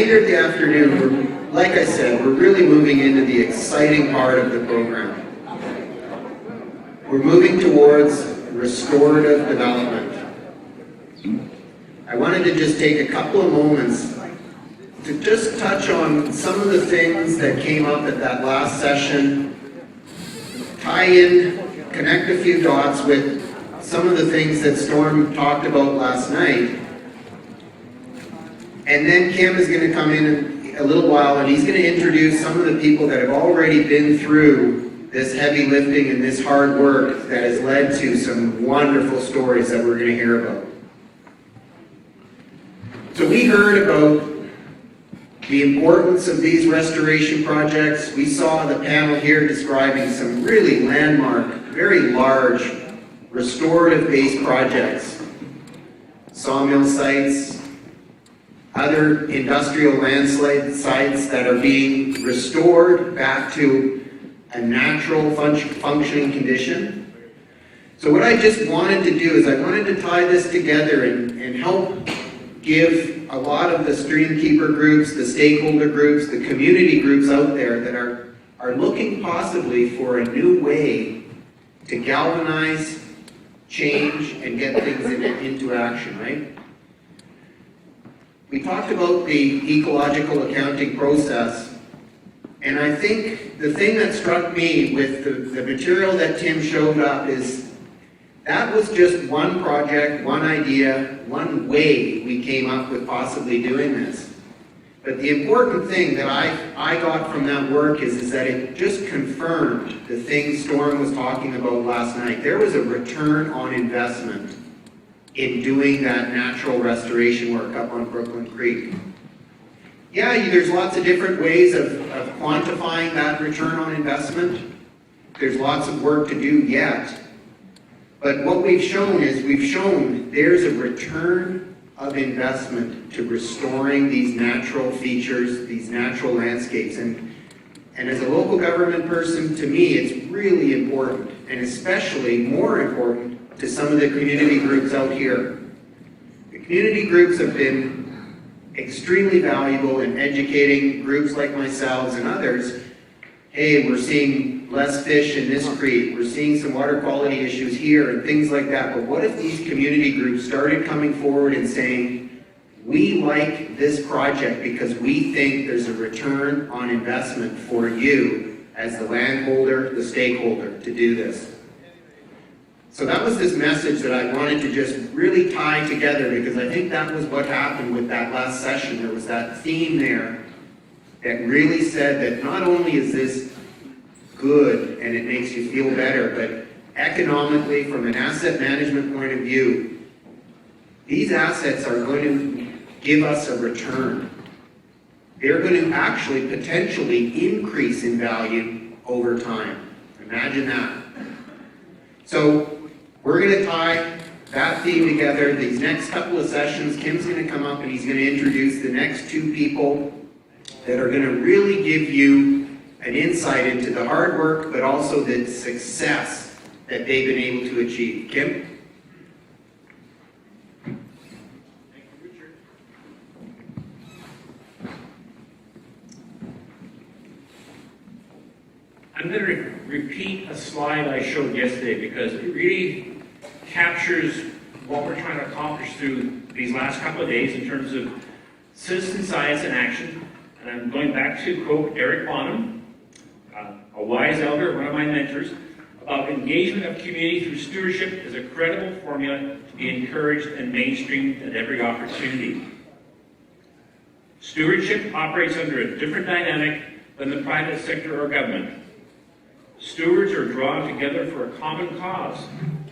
remainder of the afternoon, like I said, we're really moving into the exciting part of the program. We're moving towards restorative development. I wanted to just take a couple of moments to just touch on some of the things that came up at that last session, tie in, connect a few dots with some of the things that Storm talked about last night. And then Kim is going to come in a little while and he's going to introduce some of the people that have already been through this heavy lifting and this hard work that has led to some wonderful stories that we're going to hear about. So we heard about the importance of these restoration projects. We saw the panel here describing some really landmark, very large, restorative-based projects. Sawmill sites, other industrial landslide sites that are being restored back to a natural functioning condition. So what I just wanted to do is I wanted to tie this together and help give a lot of the streamkeeper groups, the stakeholder groups, the community groups out there that are looking possibly for a new way to galvanize, change, and get things into action, right? We talked about the ecological accounting process, and I think the thing that struck me with the material that Tim showed up is that was just one project, one idea, one way we came up with possibly doing this. But the important thing that I got from that work is that it just confirmed the things Storm was talking about last night. There was a return on investment in doing that natural restoration work up on Brooklyn Creek. Yeah, there's lots of different ways of quantifying that return on investment. There's lots of work to do yet. But what we've shown is there's a return of investment to restoring these natural features, these natural landscapes. And as a local government person, to me, it's really important, and especially more important to some of the community groups out here. The community groups have been extremely valuable in educating groups like myself and others. Hey, we're seeing less fish in this creek, we're seeing some water quality issues here and things like that. But what if these community groups started coming forward and saying, we like this project because we think there's a return on investment for you as the landholder, the stakeholder, to do this. So that was this message that I wanted to just really tie together, because I think that was what happened with that last session. There was that theme there that really said that not only is this good and it makes you feel better, but economically, from an asset management point of view, these assets are going to give us a return. They're going to actually potentially increase in value over time. Imagine that. So we're going to tie that theme together. These next couple of sessions, Kim's going to come up and he's going to introduce the next two people that are going to really give you an insight into the hard work, but also the success that they've been able to achieve. Kim? Thank you, Richard. I'm going to repeat a slide I showed yesterday because it really captures what we're trying to accomplish through these last couple of days in terms of citizen science and action. And I'm going back to quote Eric Bonham, a wise elder, one of my mentors, about engagement of community through stewardship is a credible formula to be encouraged and mainstreamed at every opportunity. Stewardship operates under a different dynamic than the private sector or government. Stewards are drawn together for a common cause,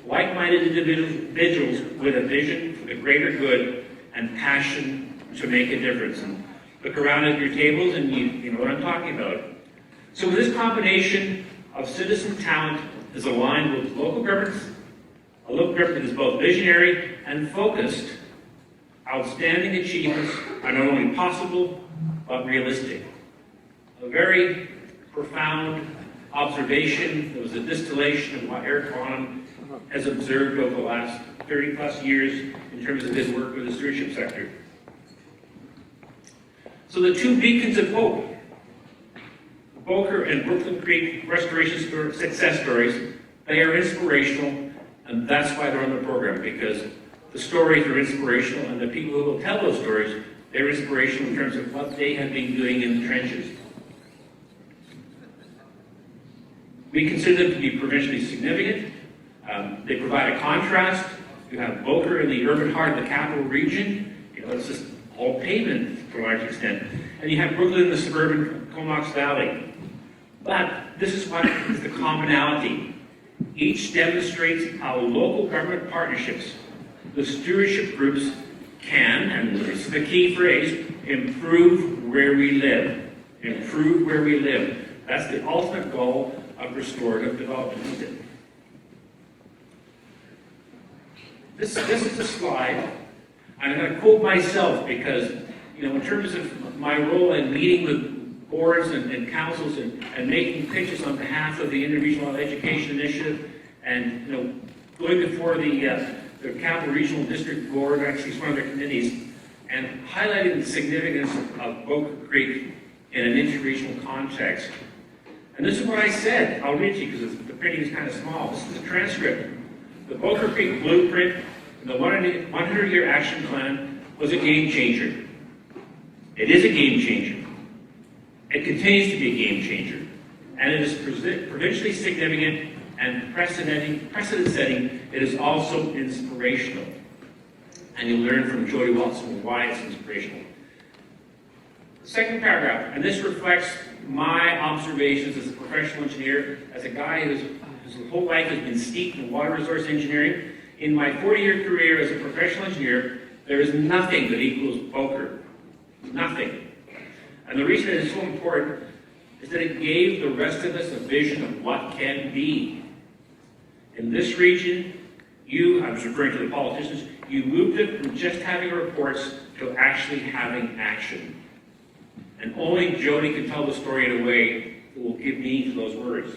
like-minded individuals with a vision for the greater good and passion to make a difference. And look around at your tables and you know what I'm talking about. So this combination of citizen talent is aligned with local governments, a local government that is both visionary and focused. Outstanding achievements are not only possible, but realistic. A very profound observation that was a distillation of what Eric Bonham has observed over the last 30 plus years in terms of his work with the stewardship sector. So the two beacons of hope, Bowker and Brooklyn Creek restoration success stories, they are inspirational, and that's why they're on the program, because the stories are inspirational, and the people who will tell those stories, they're inspirational in terms of what they have been doing in the trenches. We consider them to be provincially significant. They provide a contrast. You have Bowker in the urban heart of the capital region. It's just all pavement to a large extent. And you have Brooklyn in the suburban Comox Valley. But this is what is the commonality. Each demonstrates how local government partnerships, the stewardship groups, can, and this is the key phrase, improve where we live. Improve where we live. That's the ultimate goal of restorative development, isn't it? This is a slide. I'm going to quote myself because, in terms of my role in meeting with boards and councils and making pitches on behalf of the Interregional Education Initiative and, going before the Capital Regional District Board, actually it's one of their committees, and highlighting the significance of Bowker Creek in an interregional context. And this is what I said. I'll read to you because the printing is kind of small. This is a transcript. The Bowker Creek Blueprint and the 100-year action plan was a game changer. It is a game changer. It continues to be a game changer. And it is provincially significant and precedent-setting. It is also inspirational. And you'll learn from Jody Watson why it's inspirational. The second paragraph, and this reflects my observations as a professional engineer, as a guy whose whole life has been steeped in water resource engineering. In my 40-year career as a professional engineer, there is nothing that equals Bowker. Nothing. And the reason it is so important is that it gave the rest of us a vision of what can be. In this region, I was referring to the politicians, you moved it from just having reports to actually having action. And only Jody can tell the story in a way that will give meaning to those words.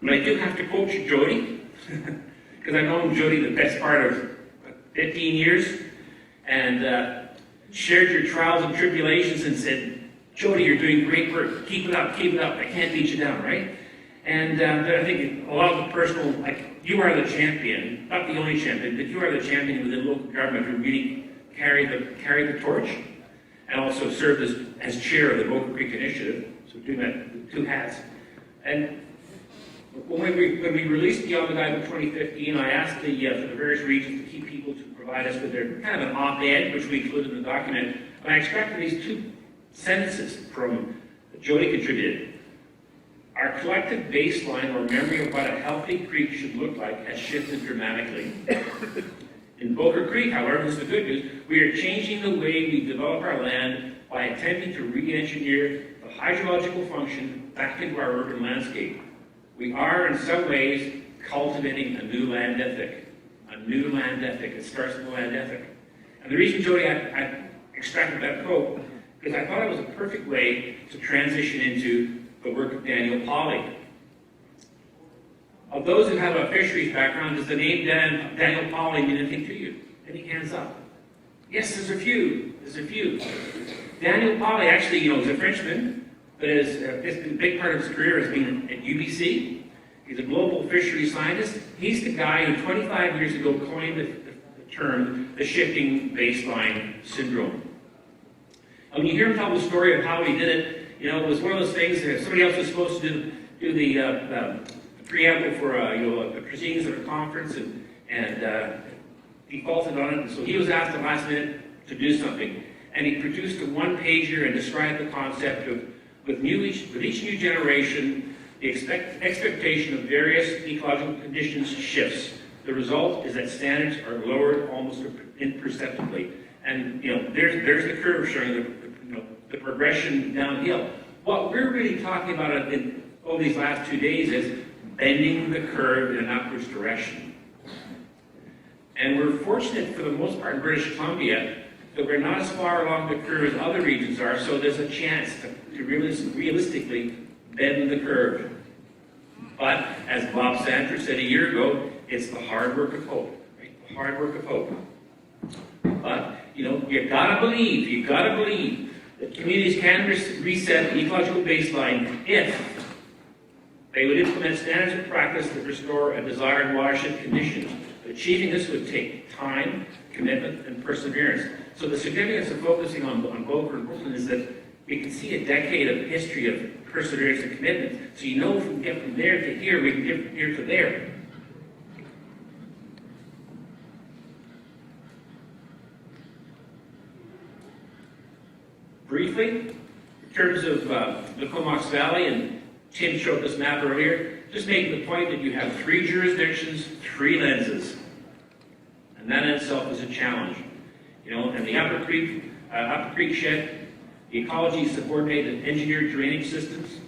But I do have to quote you, Jody, because I've known Jody the best part of 15 years, and shared your trials and tribulations and said, Jody, you're doing great work. Keep it up, I can't beat you down, right? And I think a lot of the personal, you are the champion, not the only champion, but you are the champion within local government who really carried the torch, and also served as chair of the Bowker Creek Initiative, so doing that with two hats. And when we released Beyond the Guide in 2015, I asked for the various regions to keep people to provide us with their kind of an op-ed, which we included in the document. And I extracted these two sentences from Jody contributed. Our collective baseline or memory of what a healthy creek should look like has shifted dramatically. In Bowker Creek, however, this is the good news, we are changing the way we develop our land by attempting to re-engineer the hydrological function back into our urban landscape. We are, in some ways, cultivating a new land ethic. A new land ethic. It starts with the land ethic. And the reason, Jody, I extracted that quote, because I thought it was a perfect way to transition into the work of Daniel Pauly. Of those who have a fisheries background, does the name Daniel Pauly mean anything to you? Any hands up? Yes, there's a few. Daniel Pauly actually, is a Frenchman, but a big part of his career has been at UBC. He's a global fisheries scientist. He's the guy who 25 years ago coined the term the shifting baseline syndrome. And when you hear him tell the story of how he did it, it was one of those things that somebody else was supposed to do the preamble for the proceedings of a conference and defaulted on it. And so he was asked at the last minute to do something. And he produced a one-pager and described the concept of with each new generation, the expectation of various ecological conditions shifts. The result is that standards are lowered almost imperceptibly. And there's the curve showing the progression downhill. What we're really talking about over these last 2 days is bending the curve in an upwards direction. And we're fortunate for the most part in British Columbia that we're not as far along the curve as other regions are, so there's a chance to realistically bend the curve. But as Bob Sanford said a year ago, it's the hard work of hope, right? The hard work of hope. But, you know, you gotta believe that communities can reset the ecological baseline if they would implement standards of practice that restore a desired watershed condition. Achieving this would take time, commitment, and perseverance. So the significance of focusing on Bowker and Brooklyn is that we can see a decade of history of perseverance and commitment. So you know if we can get from there to here, we can get from here to there. Briefly, in terms of the Comox Valley, and Tim showed this map earlier, just making the point that you have 3 jurisdictions, 3 lenses. And that in itself is a challenge. You know, and the Upper Creek Shed, the ecology subordinated engineered drainage systems.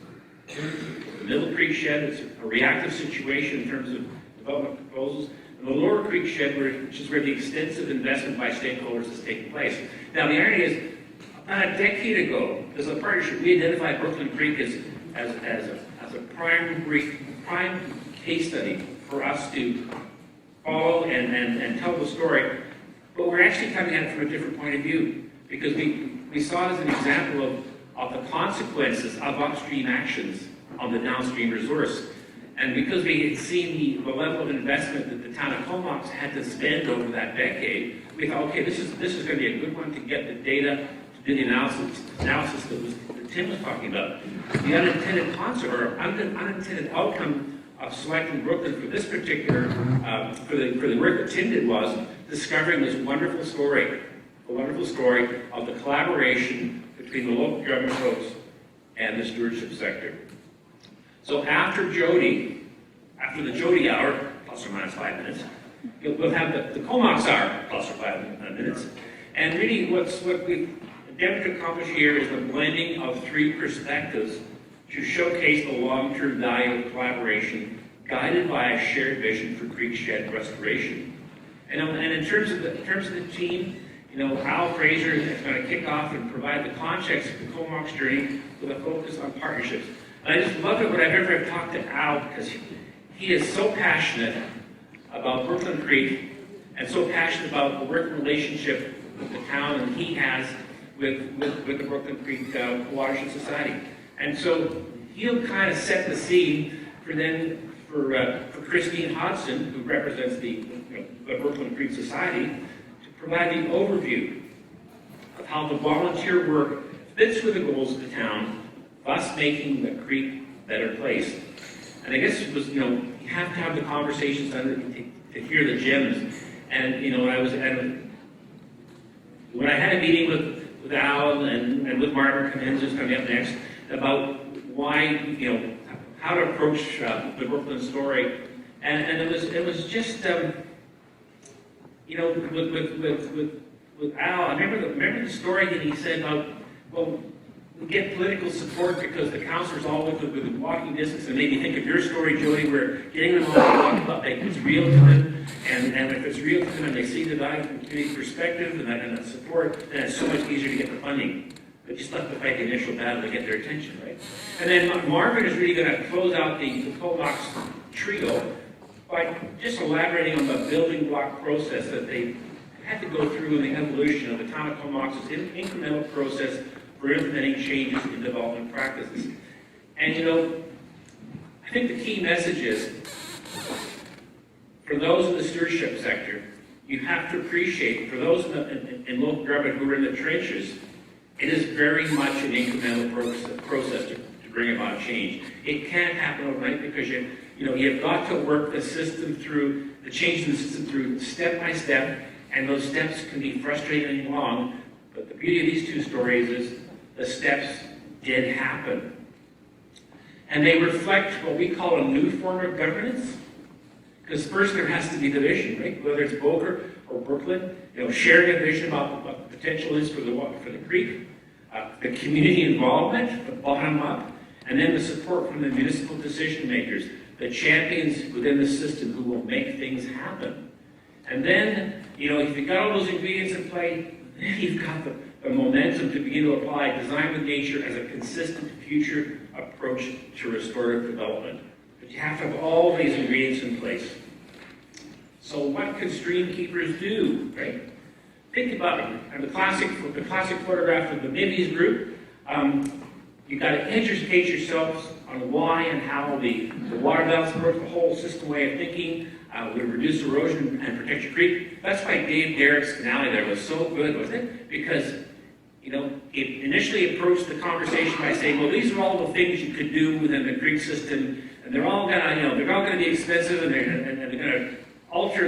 The Middle Creek Shed is a reactive situation in terms of development proposals. And the Lower Creek Shed, which is where the extensive investment by stakeholders is taking place. Now, the irony is, about a decade ago, as a partnership, we identified Brooklyn Creek as a prime case study for us to follow and tell the story. But we're actually coming at it from a different point of view, because we saw it as an example of the consequences of upstream actions on the downstream resource. And because we had seen the level of investment that the town of Comox had to spend over that decade, we thought, okay, this is going to be a good one to get the data, to do the analysis that Tim was talking about. The unintended unintended outcome of selecting Brooklyn for this particular, for the work that Tim did was discovering this wonderful story of the collaboration between the local government folks and the stewardship sector. So after the Jody hour, plus or minus 5 minutes, we'll have the Comox hour, plus or 5 minutes. And really what we've endeavored to accomplish here is the blending of 3 perspectives to showcase the long-term value of collaboration guided by a shared vision for creek shed restoration. And in terms of the team, you know, Al Fraser is going to kick off and provide the context of the Comox journey with a focus on partnerships. And I just love it whenever I've talked to Al, because he is so passionate about Brooklyn Creek and so passionate about the working relationship with the town that he has with the Brooklyn Creek Watershed Society. And so he'll kind of set the scene for Christine Hodson, who represents the Brooklyn Creek Society, to provide the overview of how the volunteer work fits with the goals of the town, thus making the creek a better place. And I guess it was, you have to have the conversations to hear the gems. And, when I had a meeting with Al and with Martin Cummins, who's coming up next, about why, how to approach the Brooklyn story. And it was just, with Al, I remember the story that he said about, well, we get political support because the councillors all within walking distance, and maybe think of your story, Jody, where getting them all to talk about like it's real to them, and if it's real to them and they see the value from community perspective and that support, then it's so much easier to get the funding. But you still have to fight the initial battle to get their attention, right? And then Marvin is really going to close out the Comox trio by just elaborating on the building block process that they had to go through in the evolution of the town of Comox's incremental process for implementing changes in development practices. And I think the key message is, for those in the stewardship sector, you have to appreciate, for those in local government who are in the trenches, it is very much an incremental process to bring about change. It can't happen overnight because you've got to work the system through, the change in the system through step by step, and those steps can be frustrating and long, but the beauty of these 2 stories is the steps did happen. And they reflect what we call a new form of governance, because first there has to be the vision, right? Whether it's Bowker or Brooklyn, sharing a vision about what the potential is for the creek, the community involvement, the bottom up, and then the support from the municipal decision makers, the champions within the system who will make things happen. And then, if you've got all those ingredients in play, then you've got the momentum to begin to apply design with nature as a consistent future approach to restorative development. But you have to have all these ingredients in place. So what can streamkeepers do, right? think about the classic photograph of the Mibbies group. You got to educate yourselves on why and how the water balance works, the whole system way of thinking, would reduce erosion and protect your creek. That's why Dave Garrett's finale there was so good, wasn't it? Because, you know, it initially approached the conversation by saying, well, these are all the things you could do within the creek system, and they're all gonna, you know, they're all gonna be expensive, and they're gonna alter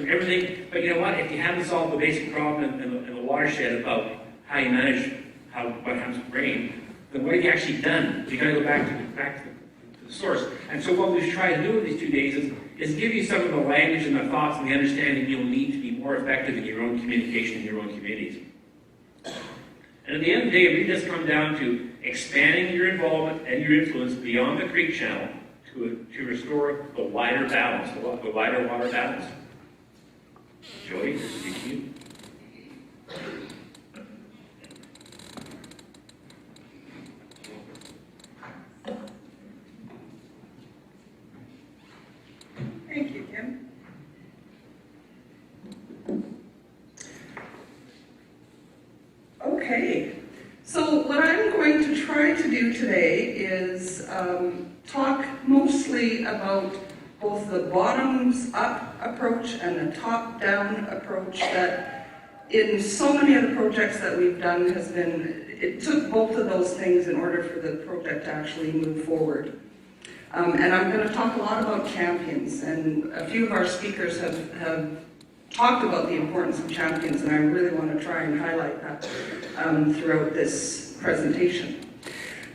everything. But you know what? If you haven't solved the basic problem in the watershed about how you manage what happens with rain, then what have you actually done? You got to go back to the source. And so what we've tried to do with these 2 days is give you some of the language and the thoughts and the understanding you'll need to be more effective in your own communication in your own communities. And at the end of the day, it really does come down to expanding your involvement and your influence beyond the creek channel to restore the wider balance, the wider water balance. Jody, this is to you. Thank you, Kim. Okay, so what I'm going to try to do today is talk mostly about both the bottoms-up approach and the top-down approach that in so many of the projects that we've done has been, it took both of those things in order for the project to actually move forward. And I'm going to talk a lot about champions, and a few of our speakers have talked about the importance of champions, and I really want to try and highlight that throughout this presentation.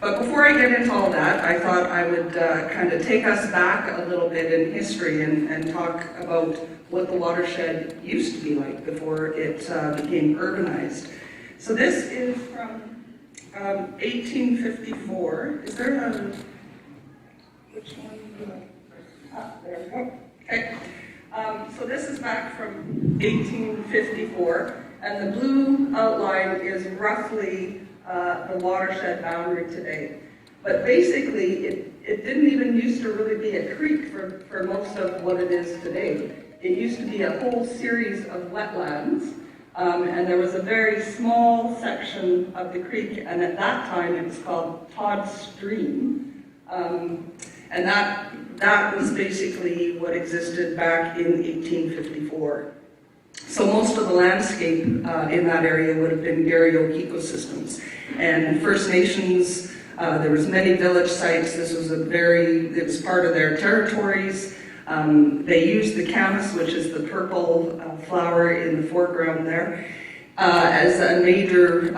But before I get into all that, I thought I would kind of take us back a little bit in history and talk about what the watershed used to be like before it became urbanized. So this is from 1854. Is there a... Which one? There we go. Okay. So this is back from 1854, and the blue outline is roughly the watershed boundary today. But basically, it didn't even used to really be a creek for most of what it is today. It used to be a whole series of wetlands, and there was a very small section of the creek, and at that time it was called Todd Stream. And that was basically what existed back in 1854. So most of the landscape in that area would have been Garry Oak ecosystems. And First Nations, there was many village sites. This was it was part of their territories. They used the camas, which is the purple flower in the foreground there, as a major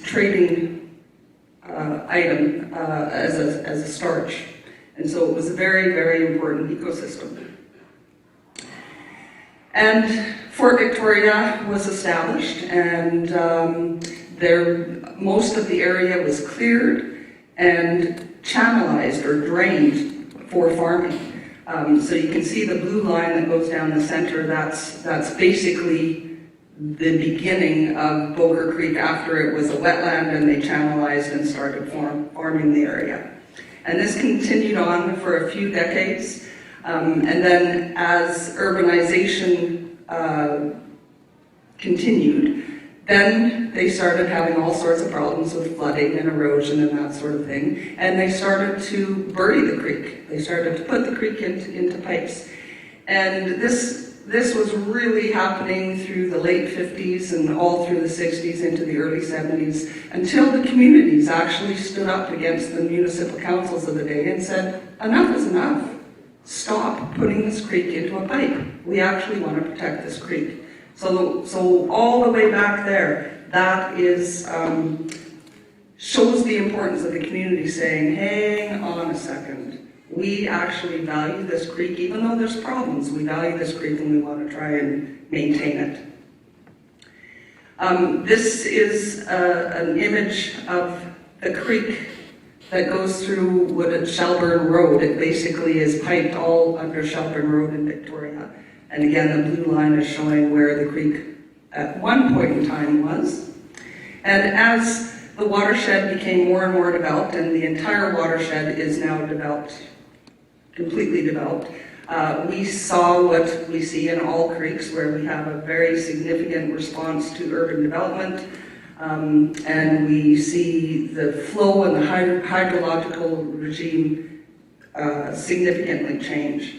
trading item, as a starch. And so it was a very, very important ecosystem. And Fort Victoria was established, and most of the area was cleared and channelized or drained for farming. So you can see the blue line that goes down the center. That's basically the beginning of Bowker Creek after it was a wetland and they channelized and started farming the area. And this continued on for a few decades. And then as urbanization continued, then they started having all sorts of problems with flooding and erosion and that sort of thing. And they started to bury the creek. They started to put the creek into pipes. And this was really happening through the late 50s and all through the 60s into the early 70s until the communities actually stood up against the municipal councils of the day and said, enough is enough. Stop putting this creek into a pipe. We actually want to protect this creek. So all the way back there, that is shows the importance of the community saying, hang on a second. We actually value this creek, even though there's problems. We value this creek and we want to try and maintain it. This is an image of the creek that goes through Shelburne Road. It basically is piped all under Shelburne Road in Victoria. And again, the blue line is showing where the creek at one point in time was. And as the watershed became more and more developed, and the entire watershed is now developed, completely developed, We saw what we see in all creeks, where we have a very significant response to urban development, and we see the flow and the hydrological regime significantly change.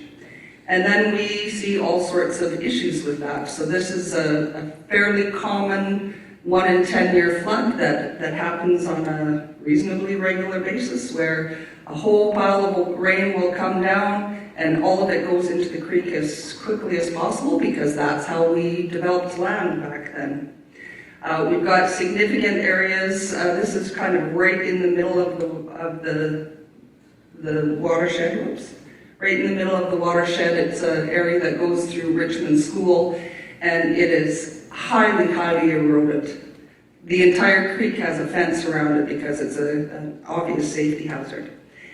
And then we see all sorts of issues with that. So this is a fairly common 1 in 10 year flood that happens on a reasonably regular basis, where a whole pile of rain will come down and all of it goes into the creek as quickly as possible, because that's how we developed land back then. We've got significant areas. This is kind of right in the middle of the watershed. Whoops. Right in the middle of the watershed. It's an area that goes through Richmond School, and it is highly, highly eroded. The entire creek has a fence around it because it's an obvious safety hazard.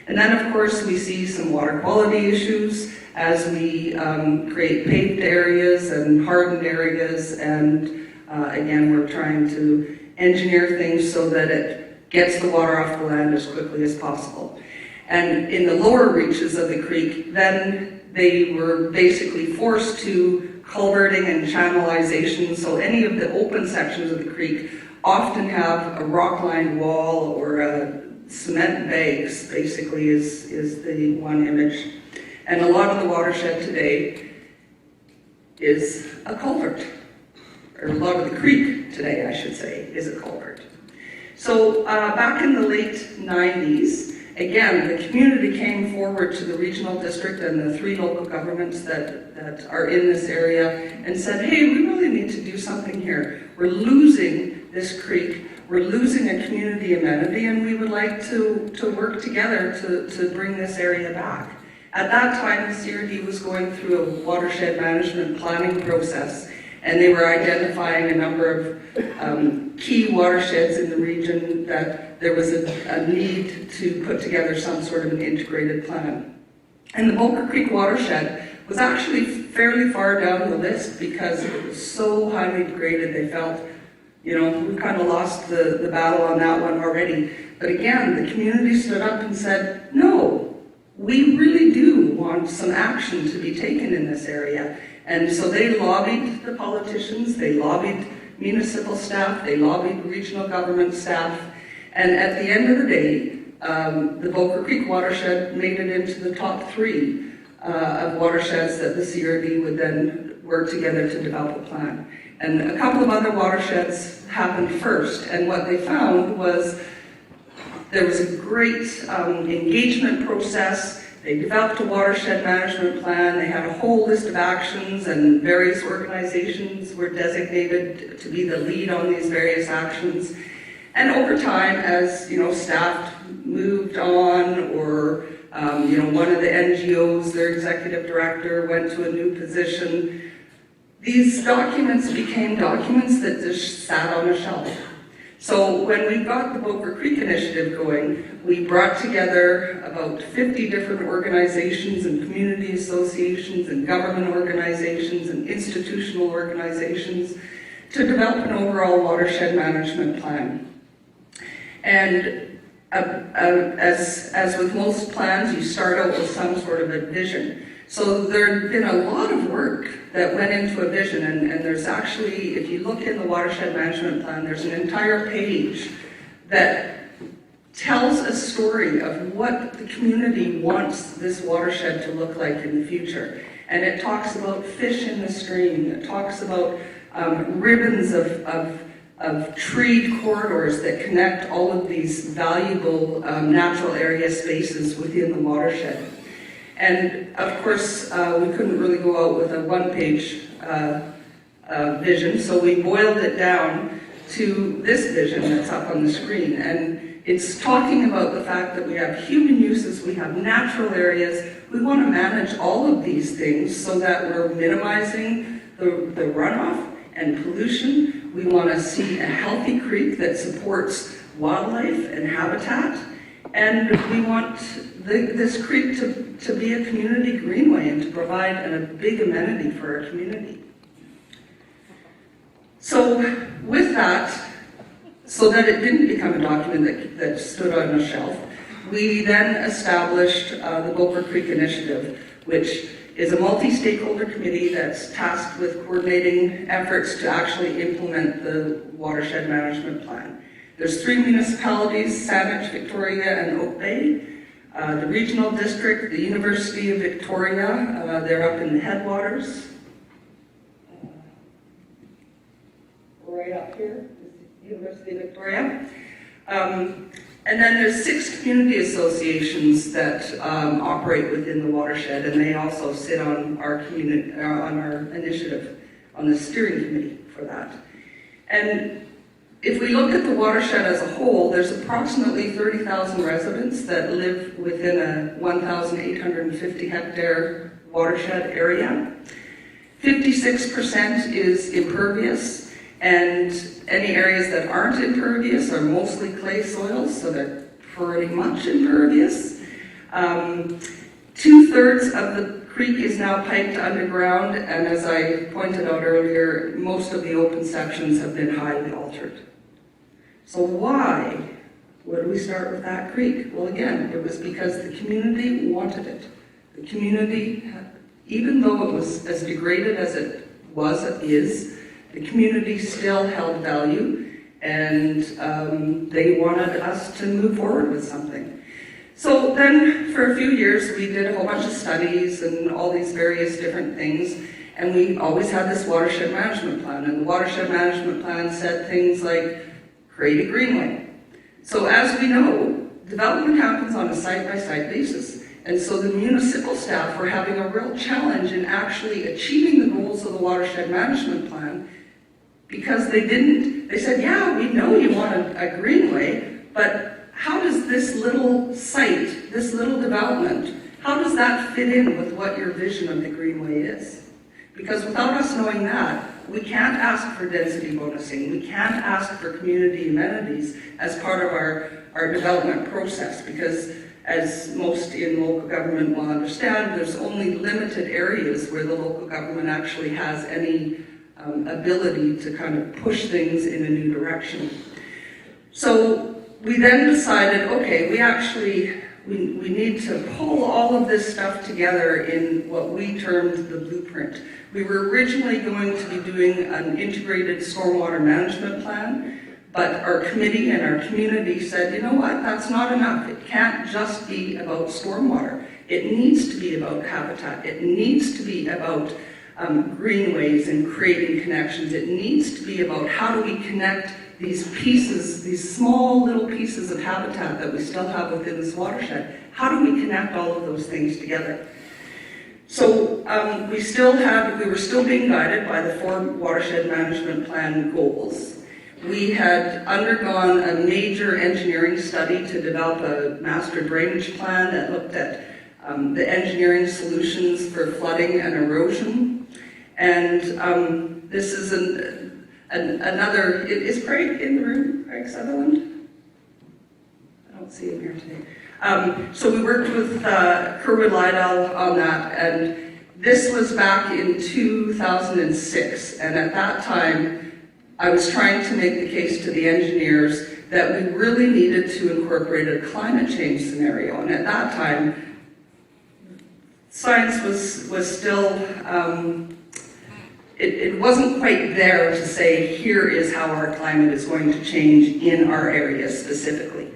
And then, of course, we see some water quality issues as we create paved areas and hardened areas, and again, we're trying to engineer things so that it gets the water off the land as quickly as possible. And in the lower reaches of the creek, then they were basically forced to culverting and channelization. So any of the open sections of the creek often have a rock-lined wall or a cement bags, basically is the one image. And a lot of the watershed today is a culvert, or a lot of the creek today, I should say, is a culvert. So back in the late 90s, again, the community came forward to the regional district and the 3 local governments that are in this area and said, hey, we really need to do something here. We're losing this creek. We're losing a community amenity, and we would like to work together to bring this area back. At that time, the CRD was going through a watershed management planning process, and they were identifying a number of key watersheds in the region that there was a need to put together some sort of an integrated plan. And the Bowker Creek watershed was actually fairly far down the list because it was so highly degraded. They felt, we've kind of lost the battle on that one already. But again, the community stood up and said, no, we really do want some action to be taken in this area. And so they lobbied the politicians, they lobbied municipal staff, they lobbied regional government staff, and at the end of the day, the Bowker Creek watershed made it into the top 3 of watersheds that the CRD would then work together to develop a plan. And a couple of other watersheds happened first, and what they found was there was a great engagement process. They developed a watershed management plan. They had a whole list of actions, and various organizations were designated to be the lead on these various actions. And over time, as staff moved on, or one of the NGOs, their executive director, went to a new position, these documents became documents that just sat on a shelf. So when we got the Bowker Creek Initiative going, we brought together about 50 different organizations and community associations and government organizations and institutional organizations to develop an overall watershed management plan. And as with most plans, you start out with some sort of a vision. So there had been a lot of work that went into a vision, and there's actually, if you look in the watershed management plan, there's an entire page that tells a story of what the community wants this watershed to look like in the future. And it talks about fish in the stream, it talks about ribbons of treed corridors that connect all of these valuable natural area spaces within the watershed. And of course, we couldn't really go out with a one-page vision, so we boiled it down to this vision that's up on the screen. And it's talking about the fact that we have human uses, we have natural areas. We want to manage all of these things so that we're minimizing the runoff and pollution. We want to see a healthy creek that supports wildlife and habitat. And we want this creek to be a community greenway and to provide a big amenity for our community. So with that, so that it didn't become a document that stood on a shelf, we then established the Bowker Creek Initiative, which is a multi-stakeholder committee that's tasked with coordinating efforts to actually implement the watershed management plan. There's 3 municipalities, Sandwich, Victoria, and Oak Bay. The regional district, the University of Victoria, they're up in the headwaters. Right up here is the University of Victoria. And then there's 6 community associations that operate within the watershed, and they also sit on our initiative, on the steering committee for that. And if we look at the watershed as a whole, there's approximately 30,000 residents that live within a 1,850 hectare watershed area. 56% is impervious, and any areas that aren't impervious are mostly clay soils, so they're pretty much impervious. 2/3 of the creek is now piped underground, and as I pointed out earlier, most of the open sections have been highly altered. So why would we start with that creek? Well, again, it was because the community wanted it. The community, even though it was as degraded as it is, the community still held value, and they wanted us to move forward with something. So then, for a few years, we did a whole bunch of studies and all these various different things, and we always had this watershed management plan, and the watershed management plan said things like, create a greenway. So as we know, development happens on a site-by-site basis. And so the municipal staff were having a real challenge in actually achieving the goals of the watershed management plan, because they said, yeah, we know you want a greenway, but how does this little site, this little development, how does that fit in with what your vision of the greenway is? Because without us knowing that, we can't ask for density bonusing, we can't ask for community amenities as part of our development process, because as most in local government will understand, there's only limited areas where the local government actually has any ability to kind of push things in a new direction. So we then decided, okay, we need to pull all of this stuff together in what we termed the blueprint. We were originally going to be doing an integrated stormwater management plan, but our committee and our community said, you know what, that's not enough. It can't just be about stormwater. It needs to be about habitat. It needs to be about greenways and creating connections. It needs to be about how do we connect these pieces, these small little pieces of habitat that we still have within this watershed. How do we connect all of those things together? So we were still being guided by the 4 watershed management plan goals. We had undergone a major engineering study to develop a master drainage plan that looked at the engineering solutions for flooding and erosion. And this is another, is Craig in the room, Craig Sutherland? I don't see him here today. So we worked with Kerwood Lydell on that, and this was back in 2006, and at that time, I was trying to make the case to the engineers that we really needed to incorporate a climate change scenario, and at that time, science was still, it wasn't quite there to say, here is how our climate is going to change in our area specifically.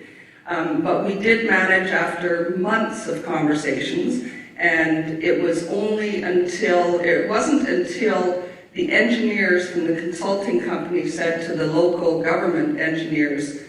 But we did manage, after months of conversations, and it wasn't until the engineers from the consulting company said to the local government engineers,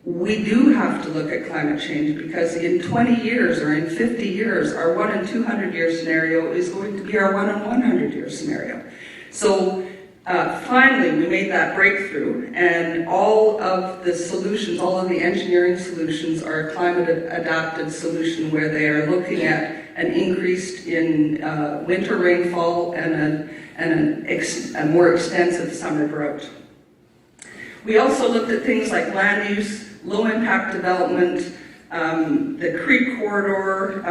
we do have to look at climate change, because in 20 years or in 50 years, our 1 in 200 year scenario is going to be our 1 in 100 year scenario. So finally, we made that breakthrough, and all of the solutions, all of the engineering solutions are a climate-adapted solution where they are looking at an increase in winter rainfall and a more extensive summer drought. We also looked at things like land use, low-impact development, the creek corridor,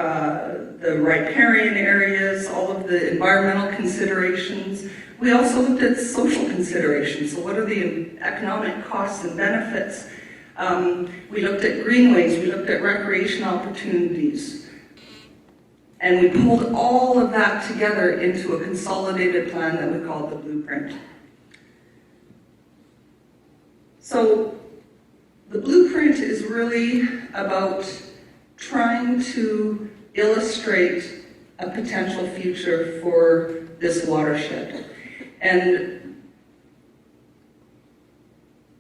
the riparian areas, all of the environmental considerations. We also looked at social considerations. So what are the economic costs and benefits? We looked at greenways, we looked at recreation opportunities. And we pulled all of that together into a consolidated plan that we called the blueprint. So the blueprint is really about trying to illustrate a potential future for this watershed. And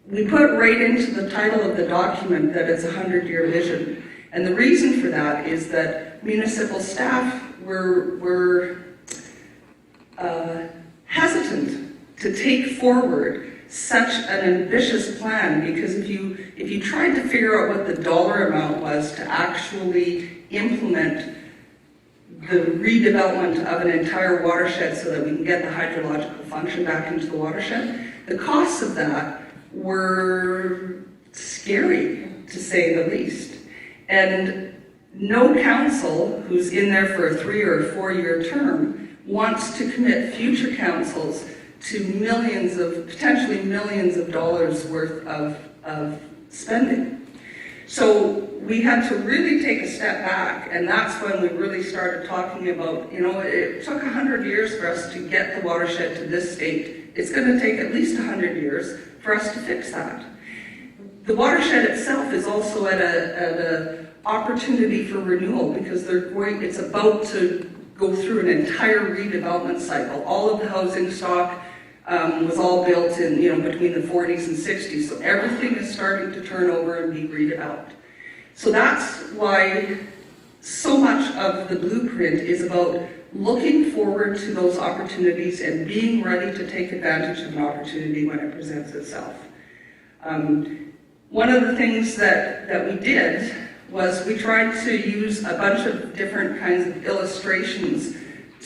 we put right into the title of the document that it's a 100-year vision. And the reason for that is that municipal staff were hesitant to take forward such an ambitious plan, because if you tried to figure out what the dollar amount was to actually implement the redevelopment of an entire watershed so that we can get the hydrological function back into the watershed, the costs of that were scary, to say the least. And no council who's in there for a 3 or 4 year term wants to commit future councils to potentially millions of dollars worth of spending. So we had to really take a step back, and that's when we really started talking about, it took 100 years for us to get the watershed to this state. It's going to take at least 100 years for us to fix that. The watershed itself is also at a opportunity for renewal, because it's about to go through an entire redevelopment cycle. All of the housing stock was all built in, between the 40s and 60s, so everything is starting to turn over and be redeveloped. So that's why so much of the blueprint is about looking forward to those opportunities and being ready to take advantage of an opportunity when it presents itself. One of the things that we did was we tried to use a bunch of different kinds of illustrations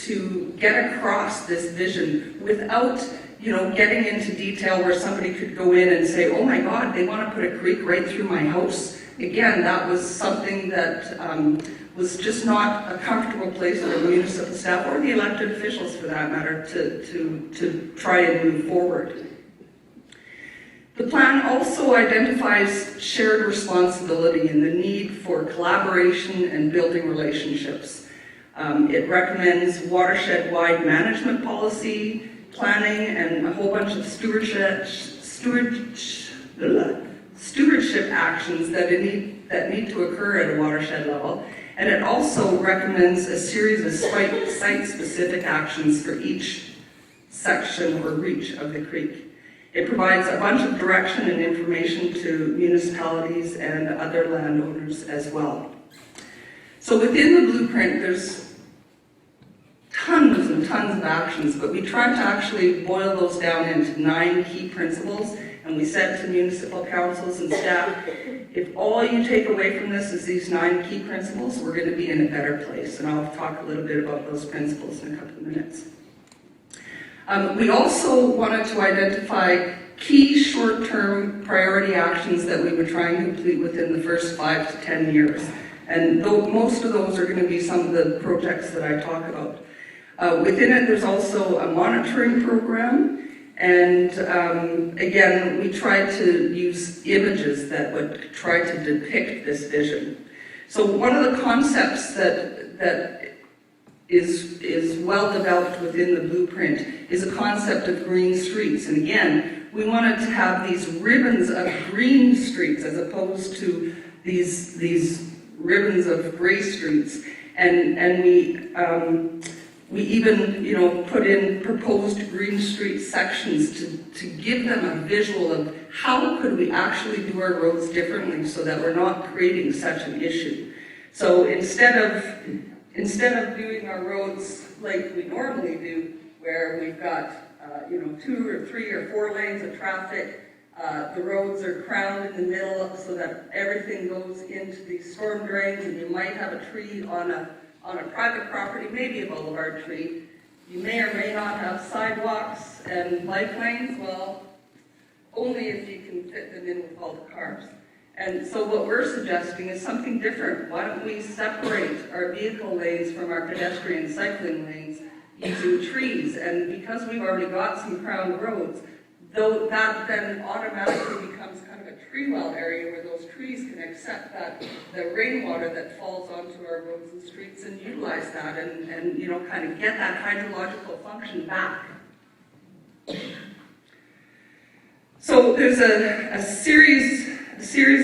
to get across this vision without getting into detail where somebody could go in and say, oh my God, they want to put a creek right through my house. Again, that was something that was just not a comfortable place for the municipal staff or the elected officials, for that matter, to try and move forward. The plan also identifies shared responsibility and the need for collaboration and building relationships. It recommends watershed-wide management policy, planning, and a whole bunch of stewardship actions that need to occur at a watershed level. And it also recommends a series of site-specific actions for each section or reach of the creek. It provides a bunch of direction and information to municipalities and other landowners as well. So within the blueprint, there's tons and tons of actions, but we tried to actually boil those down into 9 key principles, and we said to municipal councils and staff, if all you take away from this is these 9 key principles, we're going to be in a better place, and I'll talk a little bit about those principles in a couple of minutes. We also wanted to identify key short-term priority actions that we would try and complete within the first 5 to 10 years. And most of those are going to be some of the projects that I talk about. Within it, there's also a monitoring program. And again, we tried to use images that would try to depict this vision. So one of the concepts that is well developed within the blueprint is a concept of green streets. And again, we wanted to have these ribbons of green streets as opposed to these ribbons of gray streets. And we even put in proposed green street sections to give them a visual of how could we actually do our roads differently so that we're not creating such an issue. So instead of doing our roads like we normally do, where we've got 2 or 3 or 4 lanes of traffic, the roads are crowned in the middle so that everything goes into these storm drains, and you might have a tree on a private property, maybe a boulevard tree. You may or may not have sidewalks and bike lanes. Well, only if you can fit them in with all the cars. And so what we're suggesting is something different. Why don't we separate our vehicle lanes from our pedestrian cycling lanes using trees? And because we've already got some crowned roads, though that then automatically becomes kind of a tree well area where those trees can accept the rainwater that falls onto our roads and streets and utilize utilize that and you know, kind of get that hydrological function back. So there's a series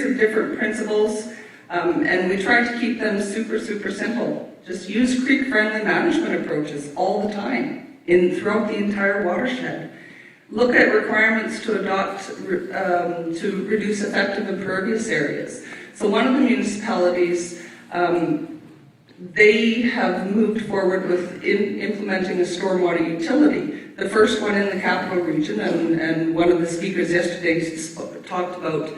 of different principles, and we try to keep them super simple. Just use creek-friendly management approaches all the time throughout the entire watershed. Look at requirements to adopt to reduce effective impervious areas. So one of the municipalities, they have moved forward with implementing a stormwater utility. The first one in the capital region, and one of the speakers yesterday talked about,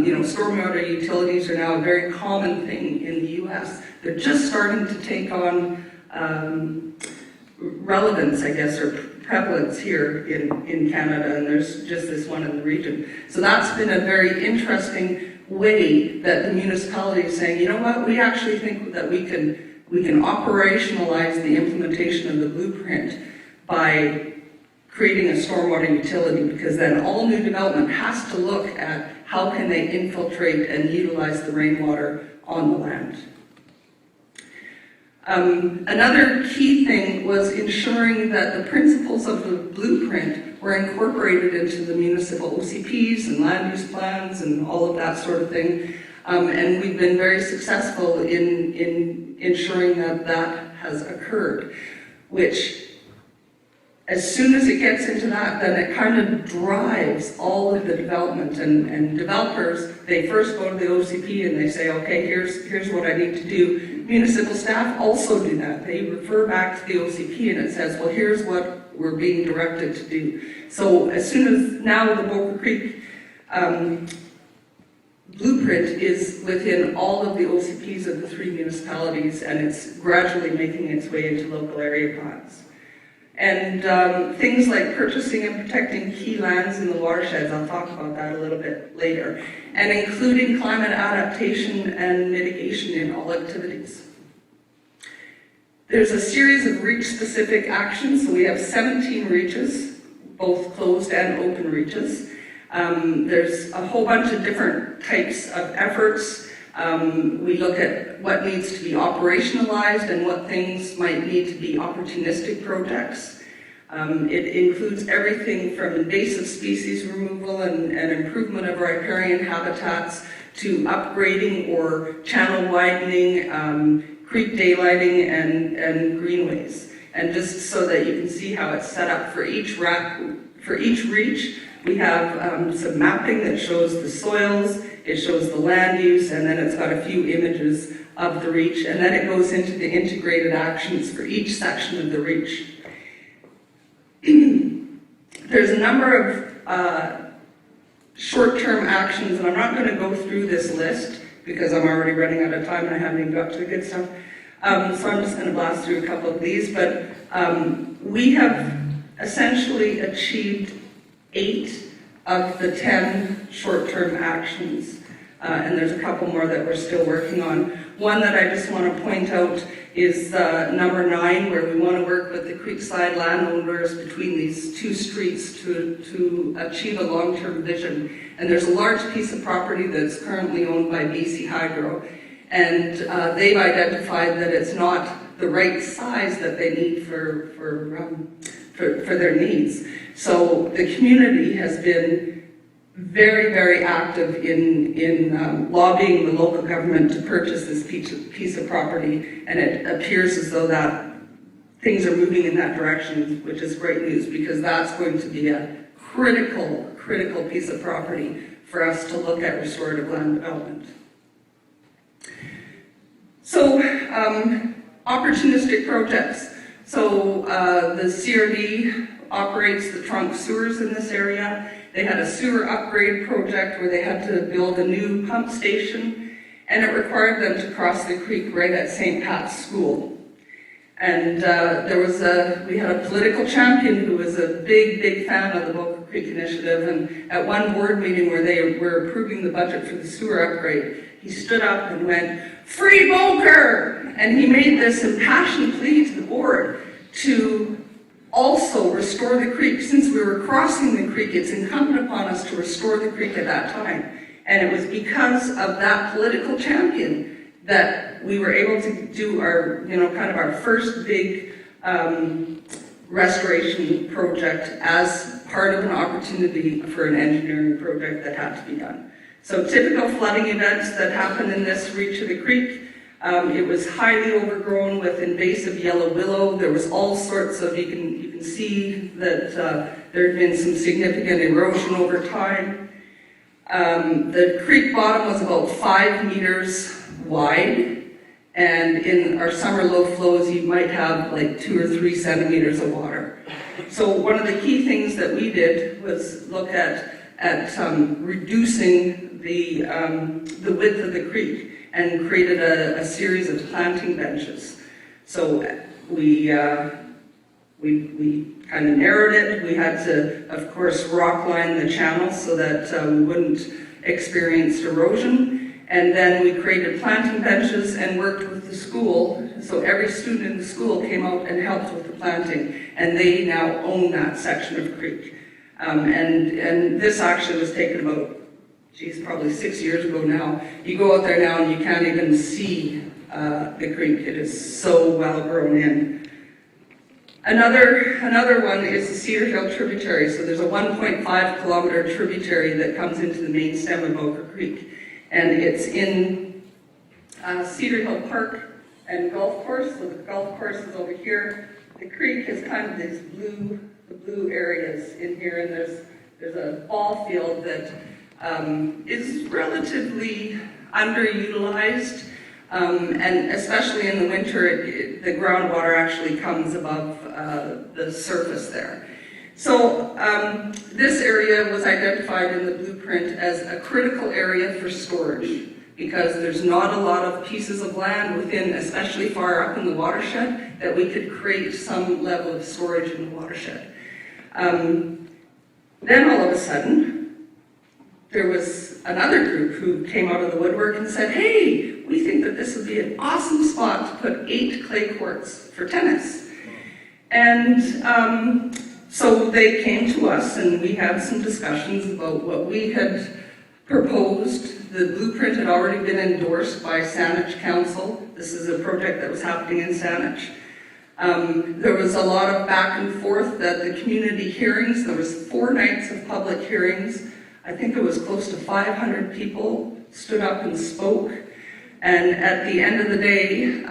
you know, stormwater utilities are now a very common thing in the U.S. They're just starting to take on relevance, I guess, or prevalence here in Canada, and there's just this one in the region. So that's been a very interesting way that the municipality is saying, you know what, we actually think that we can operationalize the implementation of the blueprint by creating a stormwater utility, because then all new development has to look at how can they infiltrate and utilize the rainwater on the land. Another key thing was ensuring that the principles of the blueprint were incorporated into the municipal OCPs and land use plans and all of that sort of thing. And we've been very successful in ensuring that that has occurred, which as soon as it gets into that, then it kind of drives all of the development. And developers, they first go to the OCP and they say, okay, here's what I need to do. Municipal staff also do that. They refer back to the OCP and it says, well, here's what we're being directed to do. So as soon as now the Bowker Creek blueprint is within all of the OCPs of the 3 municipalities, and it's gradually making its way into local area plans. And things like purchasing and protecting key lands in the watersheds, I'll talk about that a little bit later, and including climate adaptation and mitigation in all activities. There's a series of reach-specific actions, so we have 17 reaches, both closed and open reaches. There's a whole bunch of different types of efforts. We look at what needs to be operationalized and what things might need to be opportunistic projects. It includes everything from invasive species removal and improvement of riparian habitats to upgrading or channel widening, creek daylighting, and greenways. And just so that you can see how it's set up for each reach, we have some mapping that shows the soils, it shows the land use, and then it's got a few images of the reach, and then it goes into the integrated actions for each section of the reach. There's a number of short-term actions, and I'm not going to go through this list because I'm already running out of time and I haven't even got to the good stuff. So I'm just going to blast through a couple of these, but we have essentially achieved 8 of the 10 short-term actions, and there's a couple more that we're still working on. One that I just want to point out is number 9, where we want to work with the creekside landowners between these 2 streets to achieve a long-term vision. And there's a large piece of property that's currently owned by BC Hydro, and they've identified that it's not the right size that they need for their needs. So the community has been very, very active in lobbying the local government to purchase this piece of property, and it appears as though that things are moving in that direction, which is great news, because that's going to be a critical piece of property for us to look at restorative land development. So, opportunistic projects. So the CRD operates the trunk sewers in this area. They had a sewer upgrade project where they had to build a new pump station, and it required them to cross the creek right at St. Pat's School. And we had a political champion who was a big fan of the Bowker Creek Initiative, and at one board meeting where they were approving the budget for the sewer upgrade, he stood up and went, "Free Bowker!" And he made this impassioned plea to the board to also restore the creek. Since we were crossing the creek, it's incumbent upon us to restore the creek at that time. And it was because of that political champion that we were able to do our, kind of our first big restoration project as part of an opportunity for an engineering project that had to be done. So typical flooding events that happen in this reach of the creek. It was highly overgrown with invasive yellow willow. There was all sorts of, you can see that there had been some significant erosion over time. The creek bottom was about 5 meters wide, and in our summer low flows you might have like 2 or 3 centimeters of water. So one of the key things that we did was look at reducing the width of the creek and created a series of planting benches. So we kind of narrowed it. We had to, of course, rock line the channel so that we wouldn't experience erosion. And then we created planting benches and worked with the school. So every student in the school came out and helped with the planting. And they now own that section of creek. And this actually was taken about, probably 6 years ago now. You go out there now and you can't even see the creek. It is so well grown in. Another one is the Cedarhill Tributary. So there's a 1.5 kilometer tributary that comes into the main stem of Bowker Creek. And it's in Cedarhill Park and Golf Course. So the golf course is over here. The creek is kind of these blue areas in here, and there's a ball field that is relatively underutilized, and especially in the winter, the groundwater actually comes above the surface there. So this area was identified in the blueprint as a critical area for storage, because there's not a lot of pieces of land within, especially far up in the watershed, that we could create some level of storage in the watershed. Then all of a sudden, there was another group who came out of the woodwork and said, hey, we think that this would be an awesome spot to put 8 clay courts for tennis. And so they came to us and we had some discussions about what we had proposed. The blueprint had already been endorsed by Saanich Council. This is a project that was happening in Saanich. There was a lot of back and forth at the community hearings. There was 4 nights of public hearings. I think it was close to 500 people stood up and spoke. And at the end of the day,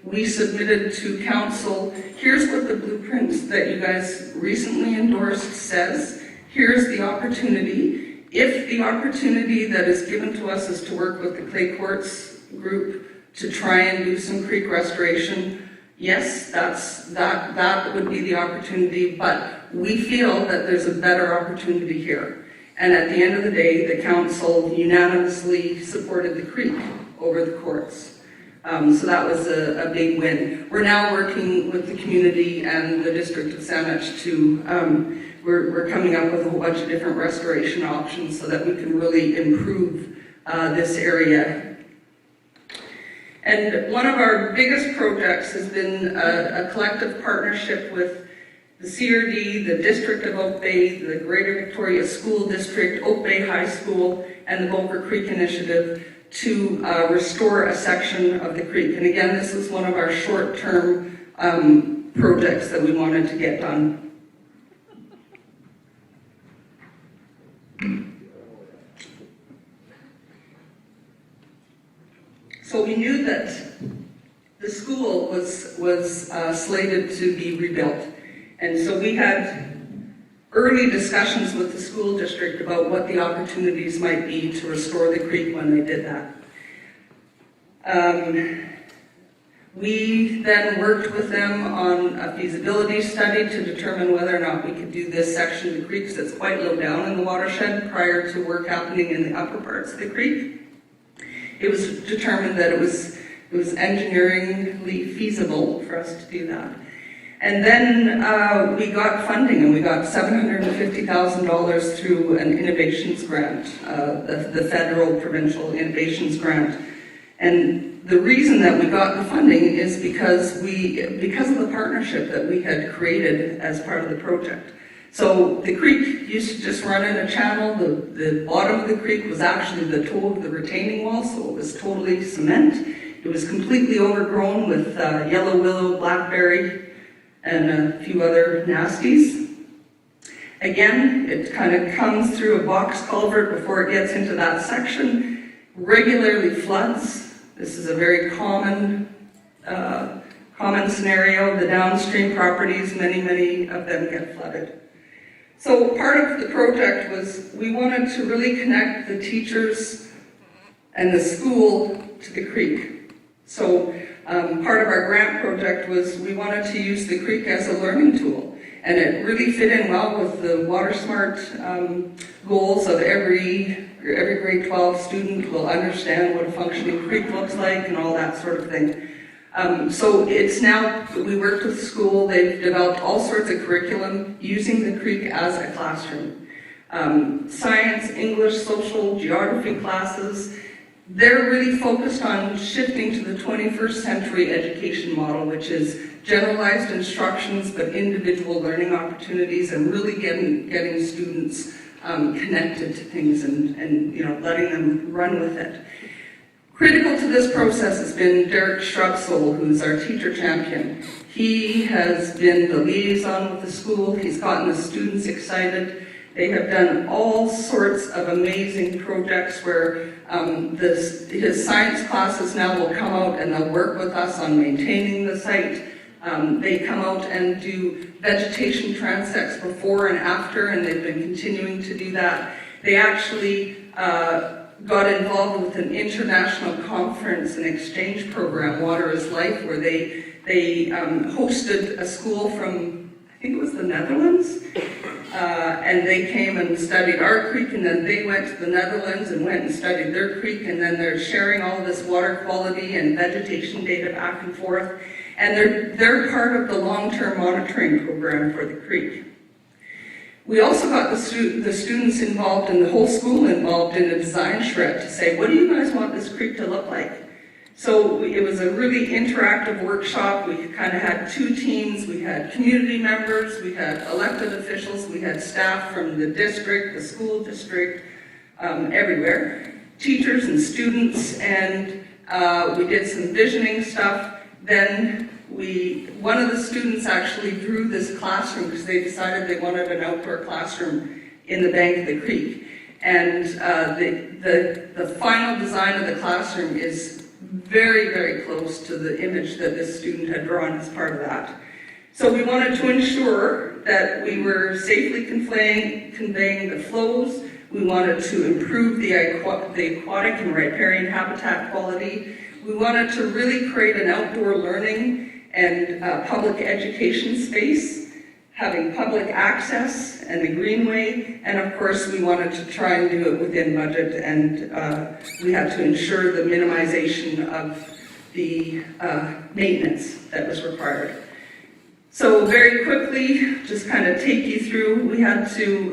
we submitted to council, here's what the blueprint that you guys recently endorsed says. Here's the opportunity. If the opportunity that is given to us is to work with the clay courts group to try and do some creek restoration, yes, that would be the opportunity, but we feel that there's a better opportunity here. And at the end of the day, the council unanimously supported the creek over the courts. So that was a big win. We're now working with the community and the district of Saanich to, we're coming up with a whole bunch of different restoration options so that we can really improve this area. And one of our biggest projects has been a collective partnership with the CRD, the District of Oak Bay, the Greater Victoria School District, Oak Bay High School, and the Bowker Creek Initiative to restore a section of the creek. And again, this is one of our short-term projects that we wanted to get done. So we knew that the school was slated to be rebuilt. And so we had early discussions with the school district about what the opportunities might be to restore the creek when they did that. We then worked with them on a feasibility study to determine whether or not we could do this section of the creek, because it's quite low down in the watershed prior to work happening in the upper parts of the creek. It was determined that it was engineeringly feasible for us to do that. And then we got funding, and we got $750,000 through an innovations grant, the federal provincial innovations grant. And the reason that we got the funding is because of the partnership that we had created as part of the project. So the creek used to just run in a channel. The bottom of the creek was actually the toe of the retaining wall, so it was totally cement. It was completely overgrown with yellow willow, blackberry, and a few other nasties. Again, it kind of comes through a box culvert before it gets into that section, regularly floods. This is a very common scenario. The downstream properties, many of them get flooded. So part of the project was we wanted to really connect the teachers and the school to the creek. So part of our grant project was we wanted to use the creek as a learning tool. And it really fit in well with the Water Smart goals of every grade 12 student will understand what a functioning creek looks like and all that sort of thing. So it's now, we worked with the school, they've developed all sorts of curriculum using the creek as a classroom. Science, English, social, geography classes. They're really focused on shifting to the 21st century education model, which is generalized instructions but individual learning opportunities, and really getting students connected to things and letting them run with it. Critical to this process has been Derek Shrubsole, who's our teacher champion. He has been the liaison with the school. He's gotten the students excited. They have done all sorts of amazing projects where his science classes now will come out and they'll work with us on maintaining the site. They come out and do vegetation transects before and after, and they've been continuing to do that. They actually got involved with an international conference and exchange program, Water is Life, where they hosted a school from, I think it was the Netherlands, and they came and studied our creek, and then they went to the Netherlands and went and studied their creek, and then they're sharing all this water quality and vegetation data back and forth, and they're part of the long-term monitoring program for the creek. We also got the students involved and the whole school involved in a design charrette to say, what do you guys want this creek to look like? So it was a really interactive workshop. We kind of had two teams. We had community members, we had elected officials, we had staff from the district, the school district, everywhere, teachers and students, and we did some visioning stuff. Then one of the students actually drew this classroom because they decided they wanted an outdoor classroom in the bank of the creek. And the final design of the classroom is very, very close to the image that this student had drawn as part of that. So we wanted to ensure that we were safely conveying the flows. We wanted to improve the aquatic and riparian habitat quality. We wanted to really create an outdoor learning and public education space, having public access and the greenway, and of course we wanted to try and do it within budget, and we had to ensure the minimization of the maintenance that was required. So very quickly, just kind of take you through, we had to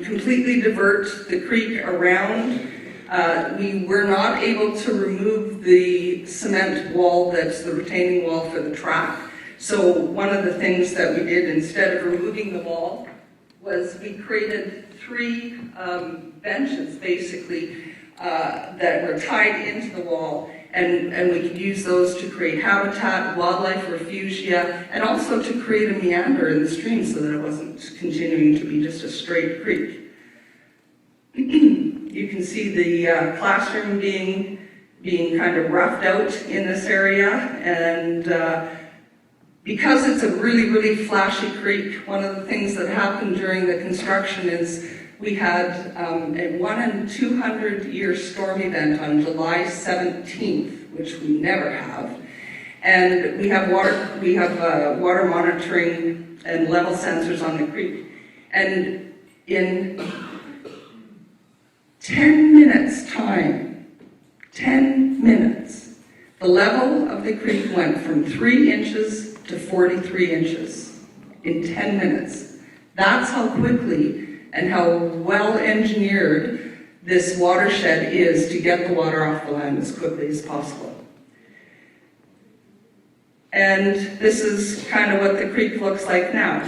completely divert the creek around. We were not able to remove the cement wall that's the retaining wall for the track. So one of the things that we did instead of removing the wall was we created 3 benches basically that were tied into the wall, and we could use those to create habitat, wildlife refugia, and also to create a meander in the stream so that it wasn't continuing to be just a straight creek. You can see the classroom being kind of roughed out in this area, and because it's a really, really flashy creek, one of the things that happened during the construction is we had a 1 in 200 year storm event on July 17th, which we never have, and we have water monitoring and level sensors on the creek, and in 10 minutes time, 10 minutes, the level of the creek went from 3 inches to 43 inches in 10 minutes. That's how quickly and how well engineered this watershed is to get the water off the land as quickly as possible. And this is kind of what the creek looks like now.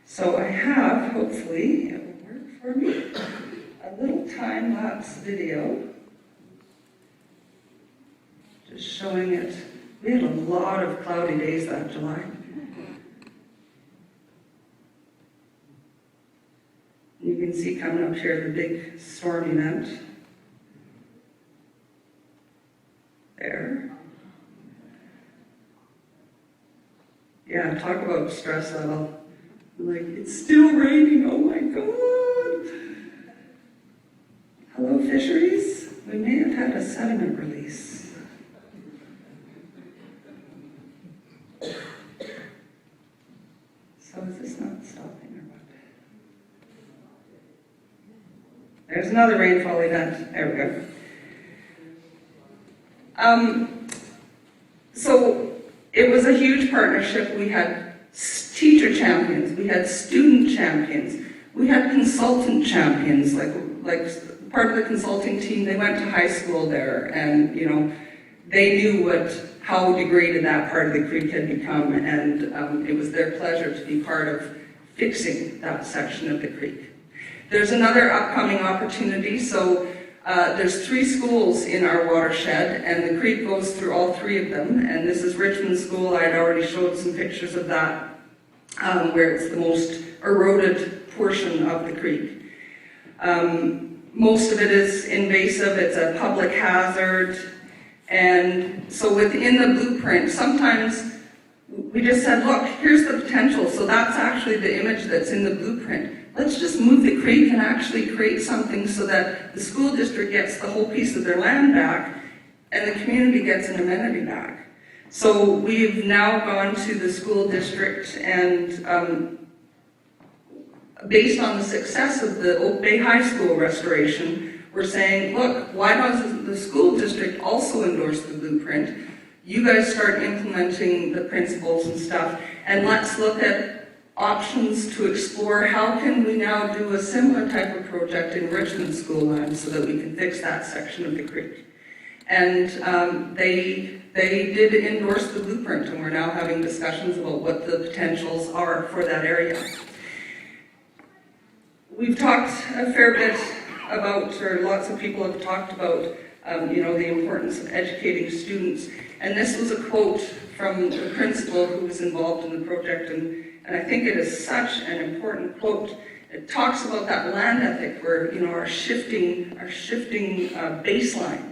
So I have, hopefully, it will work for me, a little time-lapse video just showing it. We had a lot of cloudy days that July. You can see coming up here the big storm event. There. Yeah, talk about stress level. Like, it's still raining, oh my God. Hello, fisheries. We may have had a sediment release. So is this not stopping or what? There's another rainfall event. There we go. So it was a huge partnership. We had teacher champions, we had student champions, we had consultant champions, like part of the consulting team. They went to high school there, and they knew how degraded that part of the creek had become, and it was their pleasure to be part of fixing that section of the creek. There's another upcoming opportunity. So there's 3 schools in our watershed, and the creek goes through all 3 of them. And this is Richmond School. I had already showed some pictures of that, where it's the most eroded portion of the creek. Most of it is invasive. It's a public hazard. And so within the blueprint, sometimes we just said, look, here's the potential. So that's actually the image that's in the blueprint. Let's just move the creek and actually create something so that the school district gets the whole piece of their land back and the community gets an amenity back. So we've now gone to the school district, and based on the success of the Oak Bay High School restoration, we're saying, look, why doesn't the school district also endorse the blueprint? You guys start implementing the principles and stuff, and let's look at options to explore how can we now do a similar type of project in Richmond school land so that we can fix that section of the creek. And they did endorse the blueprint, and we're now having discussions about what the potentials are for that area. We've talked a fair bit about, or lots of people have talked about, the importance of educating students. And this was a quote from the principal who was involved in the project, and I think it is such an important quote. It talks about that land ethic where, our shifting baseline.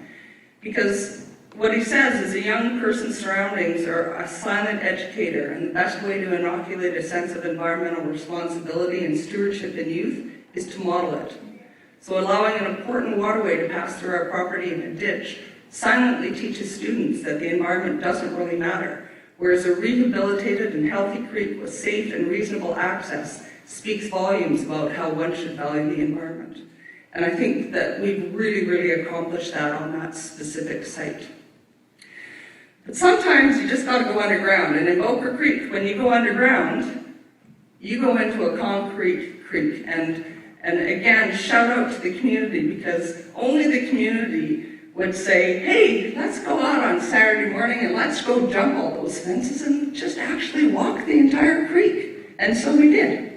Because what he says is a young person's surroundings are a silent educator, and the best way to inoculate a sense of environmental responsibility and stewardship in youth is to model it. So allowing an important waterway to pass through our property in a ditch silently teaches students that the environment doesn't really matter, whereas a rehabilitated and healthy creek with safe and reasonable access speaks volumes about how one should value the environment. And I think that we've really, really accomplished that on that specific site. But sometimes you just gotta go underground, and in Bowker Creek, when you go underground, you go into a concrete creek. And again, shout out to the community, because only the community would say, hey, let's go out on Saturday morning and let's go jump all those fences and just actually walk the entire creek. And so we did.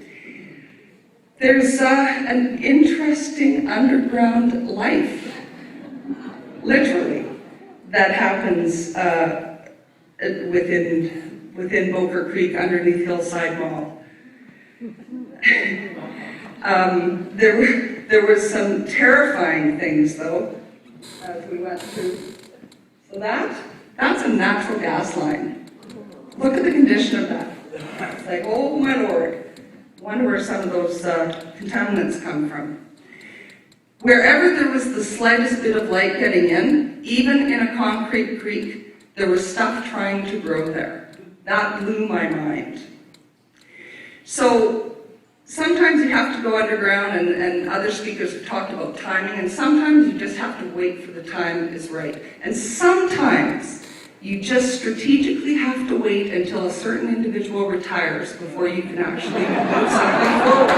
There's an interesting underground life, literally, that happens within Bowker Creek underneath Hillside Mall. There were some terrifying things, though, as we went through. So that's a natural gas line. Look at the condition of that. It's like, oh my Lord. Wonder where some of those contaminants come from. Wherever there was the slightest bit of light getting in, even in a concrete creek, there was stuff trying to grow there. That blew my mind. So sometimes you have to go underground, and other speakers have talked about timing, and sometimes you just have to wait for the time is right. And sometimes you just strategically have to wait until a certain individual retires before you can actually move something forward.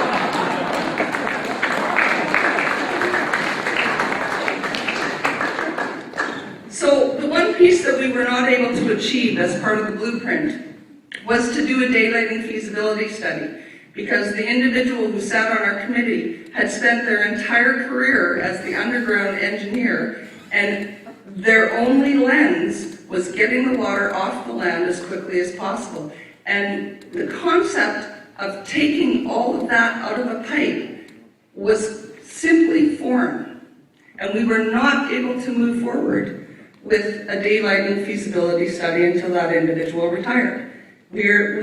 So the one piece that we were not able to achieve as part of the blueprint was to do a daylighting feasibility study. because the individual who sat on our committee had spent their entire career as the underground engineer, and their only lens was getting the water off the land as quickly as possible. And the concept of taking all of that out of a pipe was simply foreign. And we were not able to move forward with a daylighting feasibility study until that individual retired. We're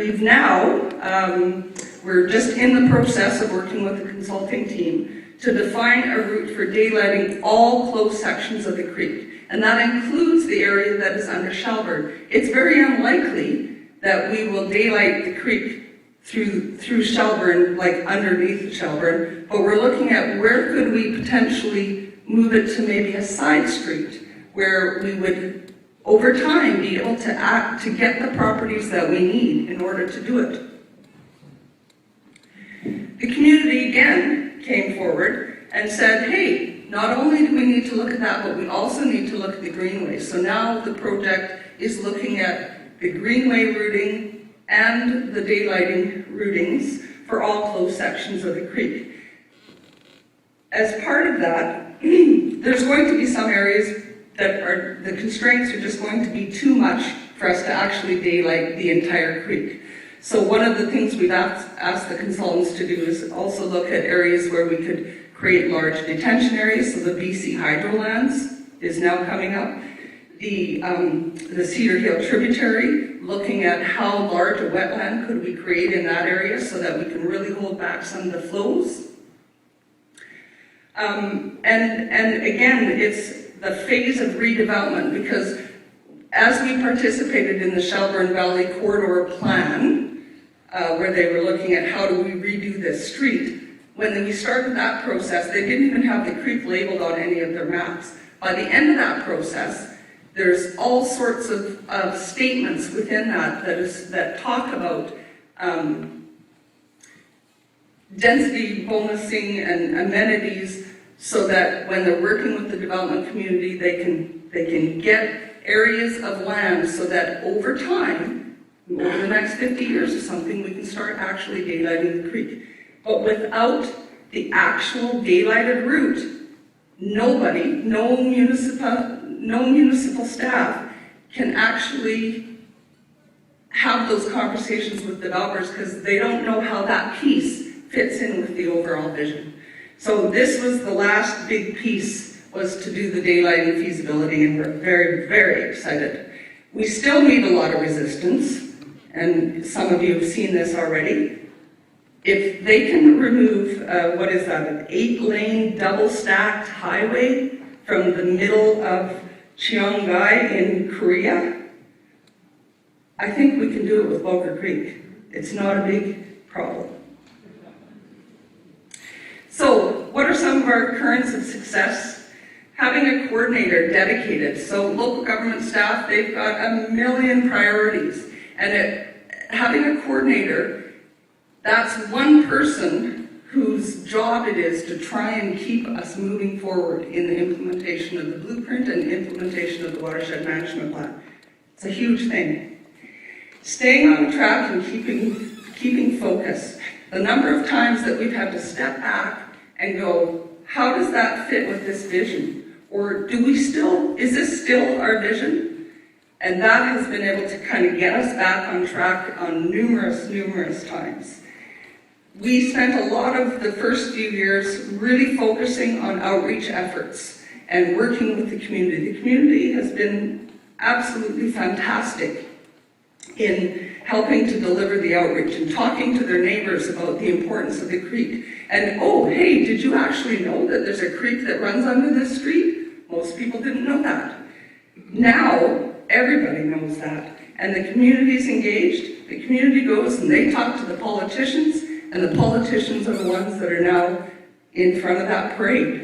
just in the process of working with the consulting team to define a route for daylighting all closed sections of the creek. And that includes the area that is under Shelburne. It's very unlikely that we will daylight the creek through Shelburne, like underneath Shelburne, but we're looking at where could we potentially move it to maybe a side street where we would, over time, be able to get the properties that we need in order to do it. The community again came forward and said, hey, not only do we need to look at that, but we also need to look at the greenway. So now the project is looking at the greenway routing and the daylighting routings for all closed sections of the creek. As part of that, there's going to be some areas that the constraints are just going to be too much for us to actually daylight the entire creek. So one of the things we've asked the consultants to do is also look at areas where we could create large detention areas. So the BC Hydrolands is now coming up. The Cedarhill Tributary, looking at how large a wetland could we create in that area so that we can really hold back some of the flows. And again, it's the phase of redevelopment, because as we participated in the Shelburne Valley Corridor Plan, where they were looking at how do we redo this street, when we started that process, they didn't even have the creek labeled on any of their maps. By the end of that process, there's all sorts of statements within that talk about density bonusing and amenities, so that when they're working with the development community, they can get areas of land so that over time, over the next 50 years or something, we can start actually daylighting the creek. But without the actual daylighted route, nobody, no municipal staff can actually have those conversations with developers, because they don't know how that piece fits in with the overall vision. So this was the last big piece, was to do the daylighting feasibility, and we're very, very excited. We still meet a lot of resistance, and some of you have seen this already. If they can remove, an 8-lane double-stacked highway from the middle of Chiangrai in Korea, I think we can do it with Bowker Creek. It's not a big problem. So, what are some of our currents of success? Having a coordinator dedicated. So local government staff, they've got a million priorities. And having a coordinator, that's one person whose job it is to try and keep us moving forward in the implementation of the blueprint and implementation of the watershed management plan. It's a huge thing. Staying on track and keeping focus. The number of times that we've had to step back and go, how does that fit with this vision? Or is this still our vision? And that has been able to kind of get us back on track on numerous times. We spent a lot of the first few years really focusing on outreach efforts and working with the community. The community has been absolutely fantastic in helping to deliver the outreach and talking to their neighbors about the importance of the creek. And, oh, hey, did you actually know that there's a creek that runs under this street? Most people didn't know that. Now, everybody knows that. And the community's engaged. The community goes and they talk to the politicians, and the politicians are the ones that are now in front of that parade.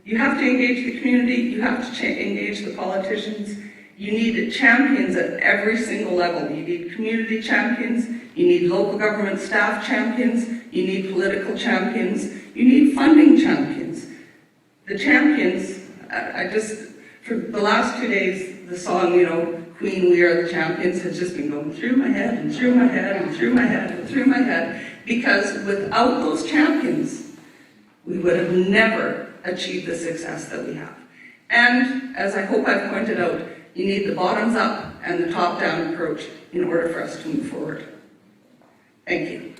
You have to engage the community. You have to engage the politicians. You need champions at every single level. You need community champions. You need local government staff champions. You need political champions. You need funding champions. The champions, for the last 2 days, the song, you know, Queen, We Are the Champions, has just been going through my head and through my head and through my head and through my head, because without those champions, we would have never achieved the success that we have. And as I hope I've pointed out, you need the bottoms up and the top down approach in order for us to move forward. Thank you.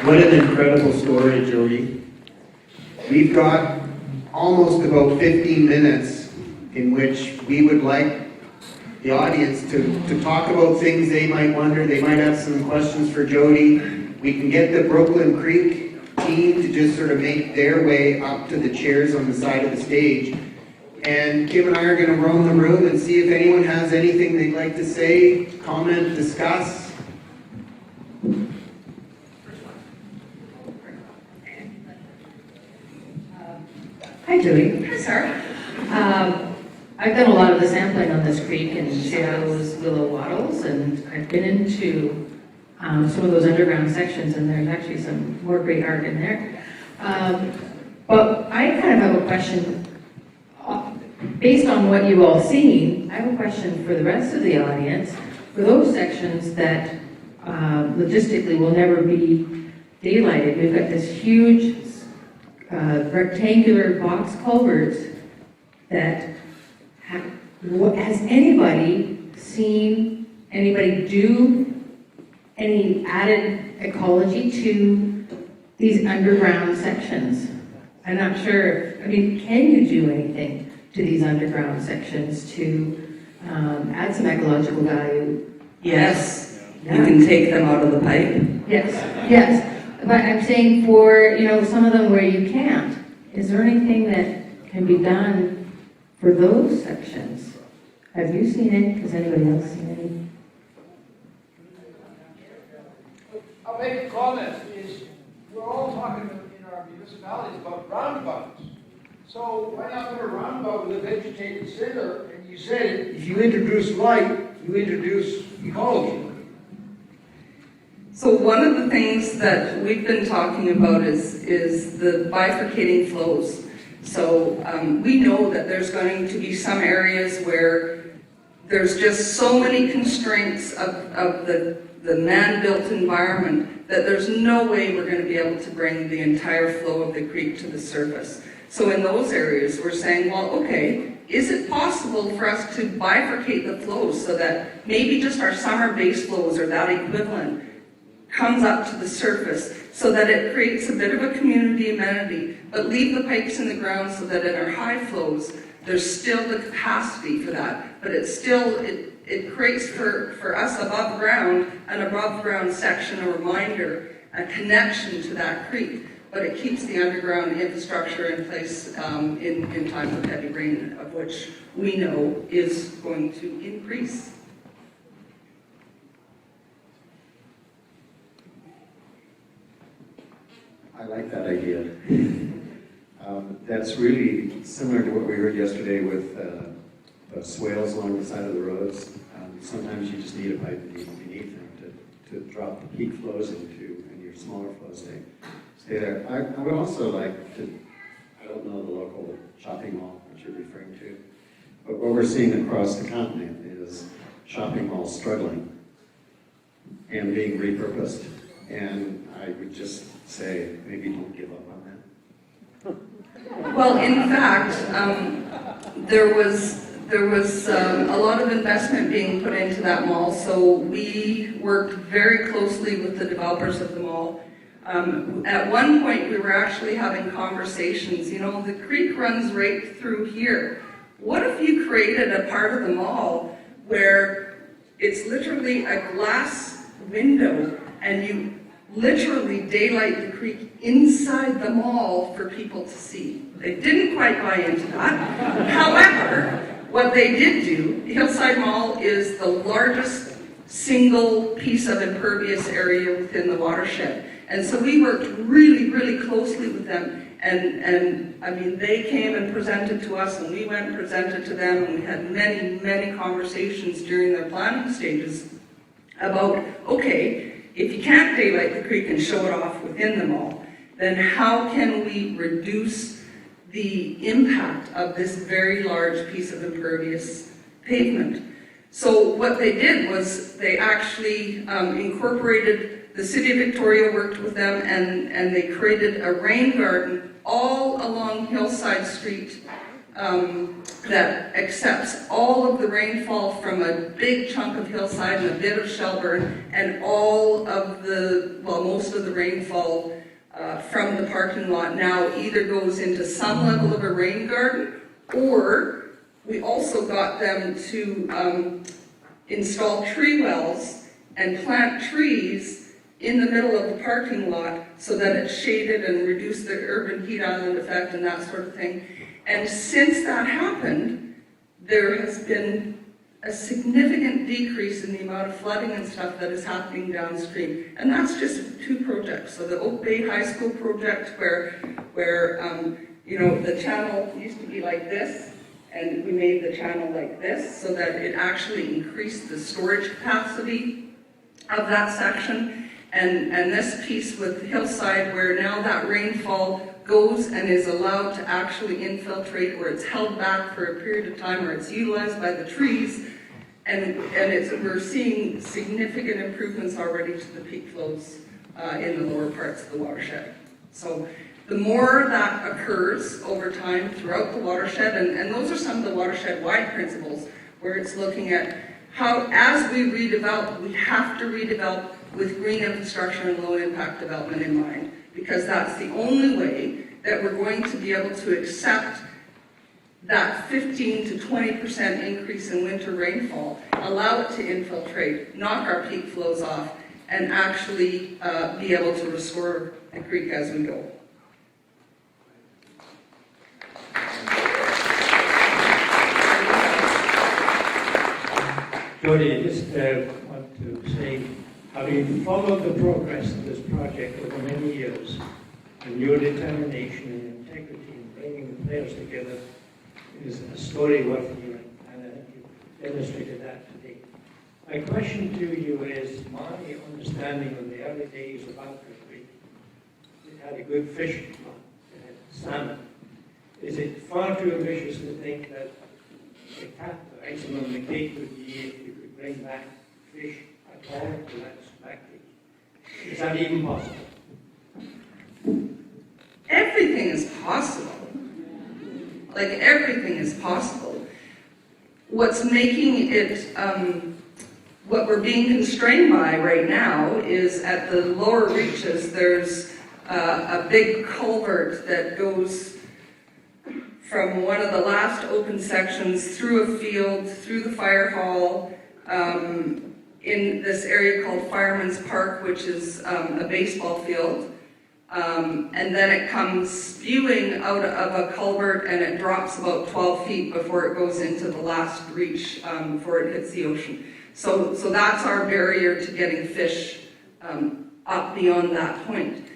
What an incredible story, Jody. We've got almost about 15 minutes in which we would like the audience to talk about things they might wonder. They might have some questions for Jody. We can get the Brooklyn Creek team to just sort of make their way up to the chairs on the side of the stage. And Kim and I are going to roam the room and see if anyone has anything they'd like to say, comment, discuss. Hi, Jody. Hi, Sarah. I've done a lot of the sampling on this creek and see those willow wattles, and I've been into some of those underground sections, and there's actually some more great art in there. But I kind of have a question. Based on what you've all seen, I have a question for the rest of the audience. For those sections that logistically will never be daylighted, we've got this huge rectangular box culverts that has anybody seen anybody do any added ecology to these underground sections? I'm not sure. I mean, can you do anything to these underground sections to add some ecological value? Yes, Yeah. you can take them out of the pipe. Yes, yes. But I'm saying for, some of them where you can't, is there anything that can be done for those sections? Have you seen any? Has anybody else seen any? I'll make a comment. We're all talking in our municipalities about roundabouts. So why not put a roundabout with a vegetated center? And you said if you introduce light, you introduce ecology. So one of the things that we've been talking about is the bifurcating flows. So we know that there's going to be some areas where there's just so many constraints of the man-built environment that there's no way we're going to be able to bring the entire flow of the creek to the surface. So in those areas, we're saying, well, okay, is it possible for us to bifurcate the flows so that maybe just our summer base flows or that equivalent comes up to the surface so that it creates a bit of a community amenity, but leave the pipes in the ground so that in our high flows, there's still the capacity for that. But it's still, it creates for us above ground, an above ground section, a reminder, a connection to that creek. But it keeps the underground infrastructure in place in time of heavy rain, of which we know is going to increase. I like that idea. That's really similar to what we heard yesterday with the swales along the side of the roads. Sometimes you just need a pipe beneath them to drop the peak flows into, and your smaller flows stay there. I would also like to, I don't know the local shopping mall that you're referring to, but what we're seeing across the continent is shopping malls struggling and being repurposed. And I would just say, maybe don't give up on that. Well, in fact, there was a lot of investment being put into that mall, so we worked very closely with the developers of the mall. At one point, we were actually having conversations, the creek runs right through here. What if you created a part of the mall where it's literally a glass window and you literally daylight the creek inside the mall for people to see? They didn't quite buy into that. However, what they did do, Hillside Mall is the largest single piece of impervious area within the watershed. And so we worked really, really closely with them. And I mean, they came and presented to us, and we went and presented to them, and we had many, many conversations during their planning stages about, okay, if you can't daylight the creek and show it off within the mall, then how can we reduce the impact of this very large piece of impervious pavement? So what they did was they actually incorporated, the City of Victoria worked with them, and they created a rain garden all along Hillside Street that accepts all of the rainfall from a big chunk of hillside and a bit of Shelburne, and all of the, well, most of the rainfall from the parking lot now either goes into some level of a rain garden, or we also got them to install tree wells and plant trees in the middle of the parking lot so that it's shaded and reduced the urban heat island effect and that sort of thing. And since that happened, there has been a significant decrease in the amount of flooding and stuff that is happening downstream. And that's just 2 projects. So the Oak Bay High School project where you know, the channel used to be like this, and we made the channel like this so that it actually increased the storage capacity of that section. And this piece with Hillside, where now that rainfall goes and is allowed to actually infiltrate, where it's held back for a period of time, where it's utilized by the trees, and we're seeing significant improvements already to the peak flows in the lower parts of the watershed. So the more that occurs over time throughout the watershed, and those are some of the watershed-wide principles, where it's looking at how, as we redevelop, we have to redevelop with green infrastructure and low-impact development in mind, because that's the only way that we're going to be able to accept that 15 to 20% increase in winter rainfall, allow it to infiltrate, knock our peak flows off, and actually be able to restore the creek as we go. Jody, I just want to say, having followed the progress of this project over many years, and your determination and integrity in bringing the players together is a story worth hearing, and I think you've demonstrated that today. My question to you is, my understanding of the early days of Bowker Creek, it had a good fishing pond, it had salmon. Is it far too ambitious to think that the icing on the cake would be if you could bring back fish at all to that factory? Is that even possible? Everything is possible. Like, everything is possible. What's making it, what we're being constrained by right now is at the lower reaches, there's a big culvert that goes from one of the last open sections through a field, through the fire hall, in this area called Fireman's Park, which is a baseball field. And then it comes spewing out of a culvert, and it drops about 12 feet before it goes into the last reach before it hits the ocean. So that's our barrier to getting fish up beyond that point.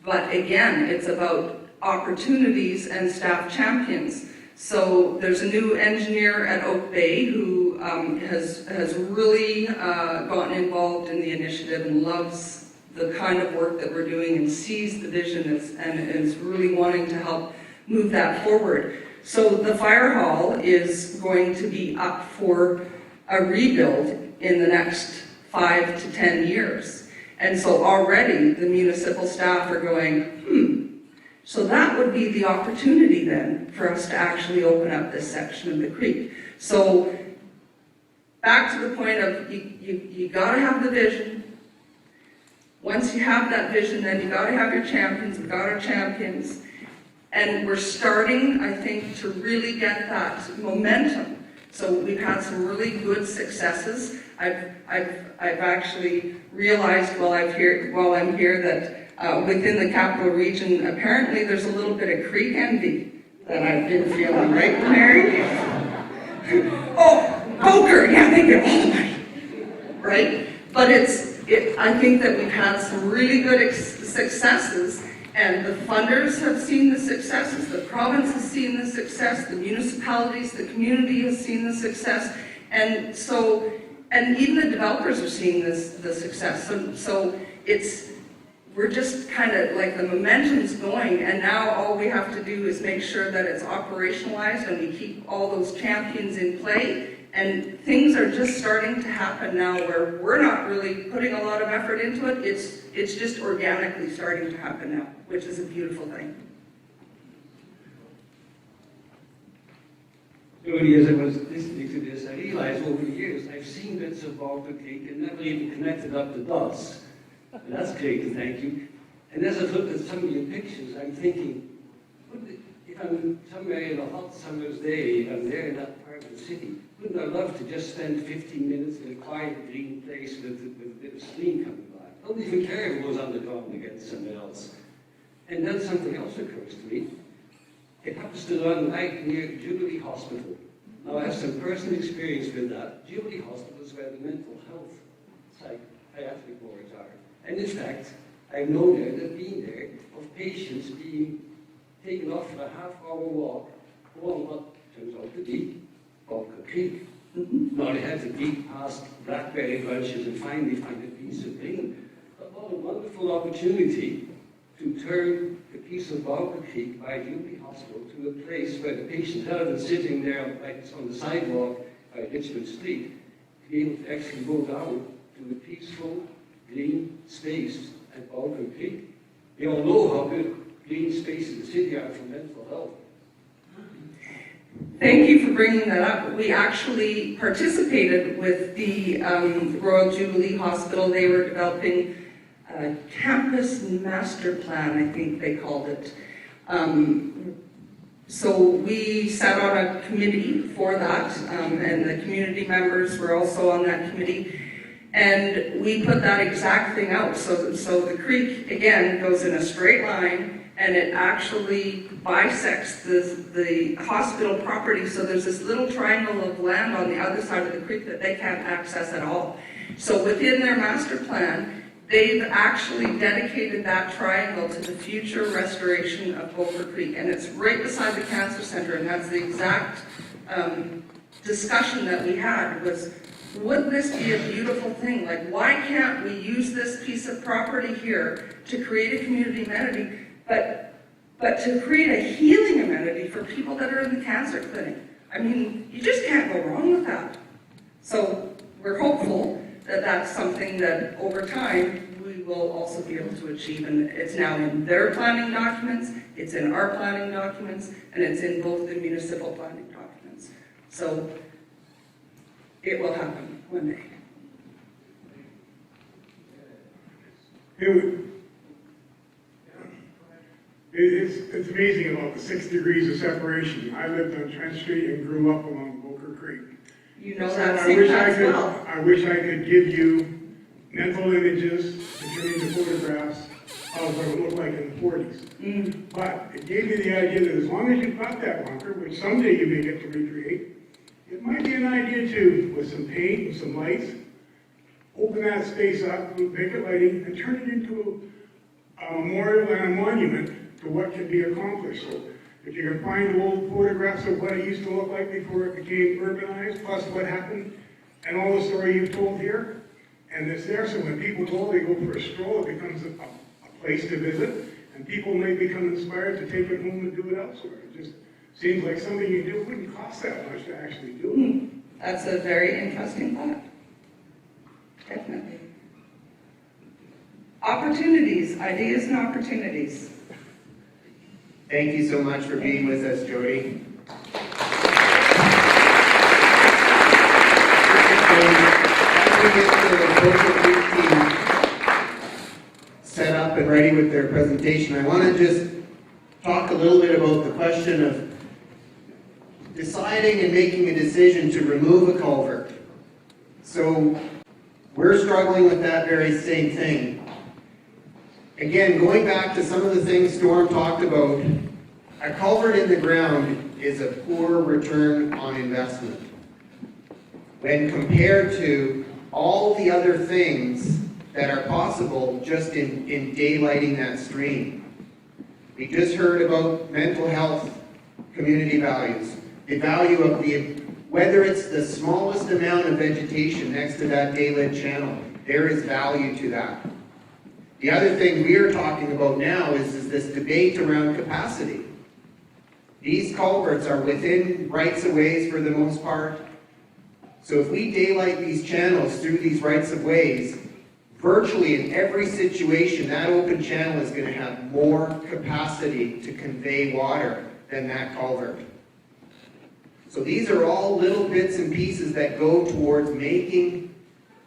But again, it's about opportunities and staff champions. So there's a new engineer at Oak Bay who has really gotten involved in the initiative and loves the kind of work that we're doing and sees the vision and is really wanting to help move that forward. So the fire hall is going to be up for a rebuild in the next 5 to 10 years. And so already the municipal staff are going, so that would be the opportunity then for us to actually open up this section of the creek. So back to the point of you gotta have the vision. Once you have that vision, then you gotta have your champions. We've got our champions. And we're starting, I think, to really get that momentum. So we've had some really good successes. I've actually realized while I'm here that within the capital region, apparently there's a little bit of creek envy that I've been feeling, right, Mary? Oh, Bowker, yeah, they get all the money, right? But I think that we've had some really good successes, and the funders have seen the successes, the province has seen the success, the municipalities, the community has seen the success, and so and even the developers are seeing the success. So we're just kind of like the momentum's going, and now all we have to do is make sure that it's operationalized and we keep all those champions in play. And things are just starting to happen now where we're not really putting a lot of effort into it. It's just organically starting to happen now, which is a beautiful thing. Jody, as I was listening to this, I realized over the years I've seen bits of Bowker Creek and never even connected up the dots. And that's great, and thank you. And as I've looked at some of your pictures, I'm thinking, if I'm somewhere in a hot summer's day, if I'm there in that part of the city, wouldn't I love to just spend 15 minutes in a quiet green place with a bit of stream coming by? I don't even care if it goes underground against somewhere else. And then something else occurs to me. It happens to run right near Jubilee Hospital. Now, I have some personal experience with that. Jubilee Hospital is where the mental health psychiatric wards are. And in fact, I've known there, that being there, of patients being taken off for a half-hour walk along what turns out to be Bowker Creek. Now they have to beat past blackberry bushes and finally find a piece of green. But what a wonderful opportunity to turn the piece of Bowker Creek by Jubilee Hospital to a place where the patient, rather than sitting there like on the sidewalk by Richmond Street, to be able to actually go down to a peaceful green space at Bowker Creek. We all know how good green spaces in the city are for mental health. Thank you for bringing that up. We actually participated with the Royal Jubilee Hospital. They were developing a campus master plan, I think they called it. So we sat on a committee for that, and the community members were also on that committee. And we put that exact thing out. So the creek, again, goes in a straight line, and it actually bisects the hospital property. So there's this little triangle of land on the other side of the creek that they can't access at all. So within their master plan, they've actually dedicated that triangle to the future restoration of Bowker Creek. And it's right beside the cancer center, and that's the exact discussion that we had was, wouldn't this be a beautiful thing? Like, why can't we use this piece of property here to create a community amenity, but to create a healing amenity for people that are in the cancer clinic? I mean, you just can't go wrong with that. So we're hopeful that that's something that over time we will also be able to achieve. And it's now in their planning documents, it's in our planning documents, and it's in both the municipal planning documents. So it will happen one day. It's amazing about the 6 degrees of separation. I lived on Trent Street and grew up along Bowker Creek. You know So that I same wish as well. I wish I could give you mental images to turn into photographs of what it looked like in the 40s. But it gave me the idea that as long as you've got that bunker, which someday you may get to recreate, it might be an idea to, with some paint and some lights, open that space up, make it lighting, and turn it into a memorial and a monument to what can be accomplished. So if you can find old photographs of what it used to look like before it became urbanized, plus what happened, and all the story you've told here, and it's there, so when people go, they go for a stroll, it becomes a place to visit, and people may become inspired to take it home and do it elsewhere. It just seems like something you do wouldn't cost that much to actually do it. That's a very interesting thought. Definitely. Opportunities, ideas and opportunities. Thank you so much for being with us, Jody. As we get the Bowker Creek team set up and ready with their presentation, I want to just talk a little bit about the question of deciding and making a decision to remove a culvert. So we're struggling with that very same thing. Again, going back to some of the things Storm talked about, a culvert in the ground is a poor return on investment when compared to all the other things that are possible just in daylighting that stream. We just heard about mental health, community values, the value of the whether it's the smallest amount of vegetation next to that daylit channel, there is value to that. The other thing we are talking about now is this debate around capacity. These culverts are within rights-of-ways for the most part. So if we daylight these channels through these rights-of-ways, virtually in every situation, that open channel is going to have more capacity to convey water than that culvert. So these are all little bits and pieces that go towards making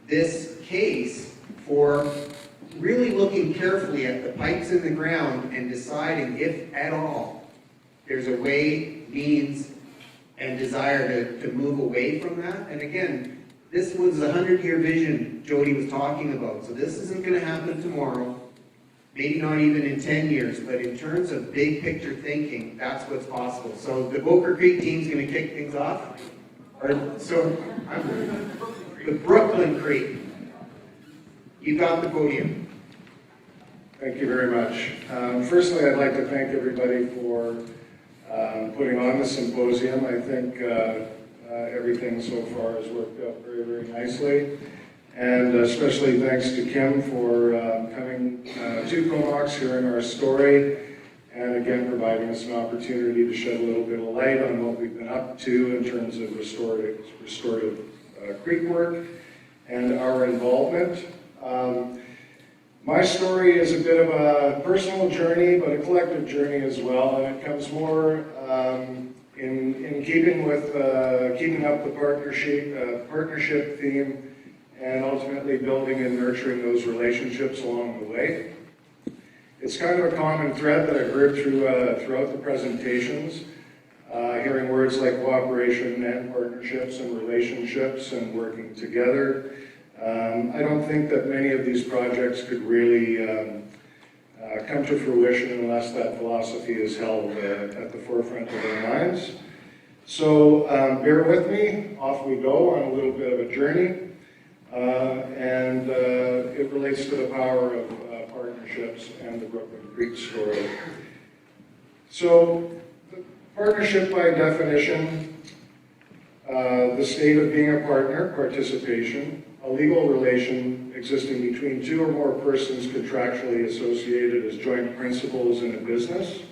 this case for really looking carefully at the pipes in the ground and deciding if at all there's a way, means, and desire to move away from that. And again, this was a 100-year vision Jody was talking about. So this isn't going to happen tomorrow, maybe not even in 10 years, but in terms of big picture thinking, that's what's possible. So the Bowker Creek team's going to kick things off. The Brooklyn Creek. You got the podium. Thank you very much. Firstly, I'd like to thank everybody for putting on the symposium. I think everything so far has worked out very, very nicely. And especially thanks to Kim for coming to Comox, hearing our story, and again providing us an opportunity to shed a little bit of light on what we've been up to in terms of restorative creek work and our involvement. My story is a bit of a personal journey, but a collective journey as well, and it comes more in keeping with keeping up the partnership theme and ultimately building and nurturing those relationships along the way. It's kind of a common thread that I've heard throughout the presentations, hearing words like cooperation and partnerships and relationships and working together. I don't think that many of these projects could really come to fruition unless that philosophy is held at the forefront of our minds. So bear with me, off we go on a little bit of a journey. And it relates to the power of partnerships and the Brooklyn Creek story. So the partnership by definition, the state of being a partner, participation, a legal relation existing between two or more persons contractually associated as joint principals in a business,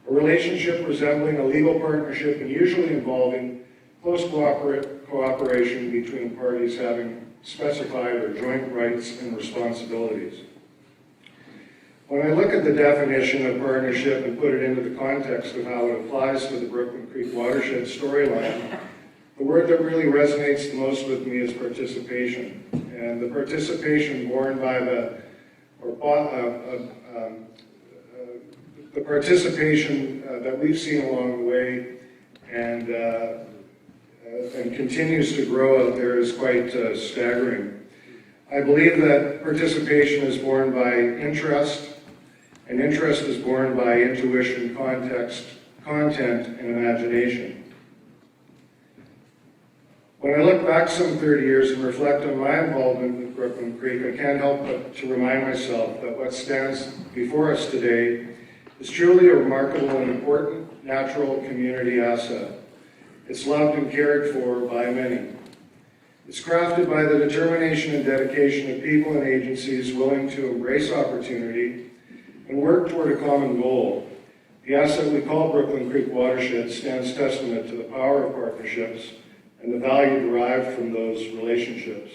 a relationship resembling a legal partnership and usually involving close cooperation between parties having specified or joint rights and responsibilities. When I look at the definition of partnership and put it into the context of how it applies to the Brooklyn Creek watershed storyline, the word that really resonates the most with me is participation. And the participation borne by the participation that we've seen along the way and continues to grow out there is quite staggering. I believe that participation is born by interest, and interest is born by intuition, context, content, and imagination. When I look back some 30 years and reflect on my involvement with Brooklyn Creek, I can't help but to remind myself that what stands before us today is truly a remarkable and important natural community asset. It's loved and cared for by many. It's crafted by the determination and dedication of people and agencies willing to embrace opportunity and work toward a common goal. The asset we call Brooklyn Creek Watershed stands testament to the power of partnerships and the value derived from those relationships.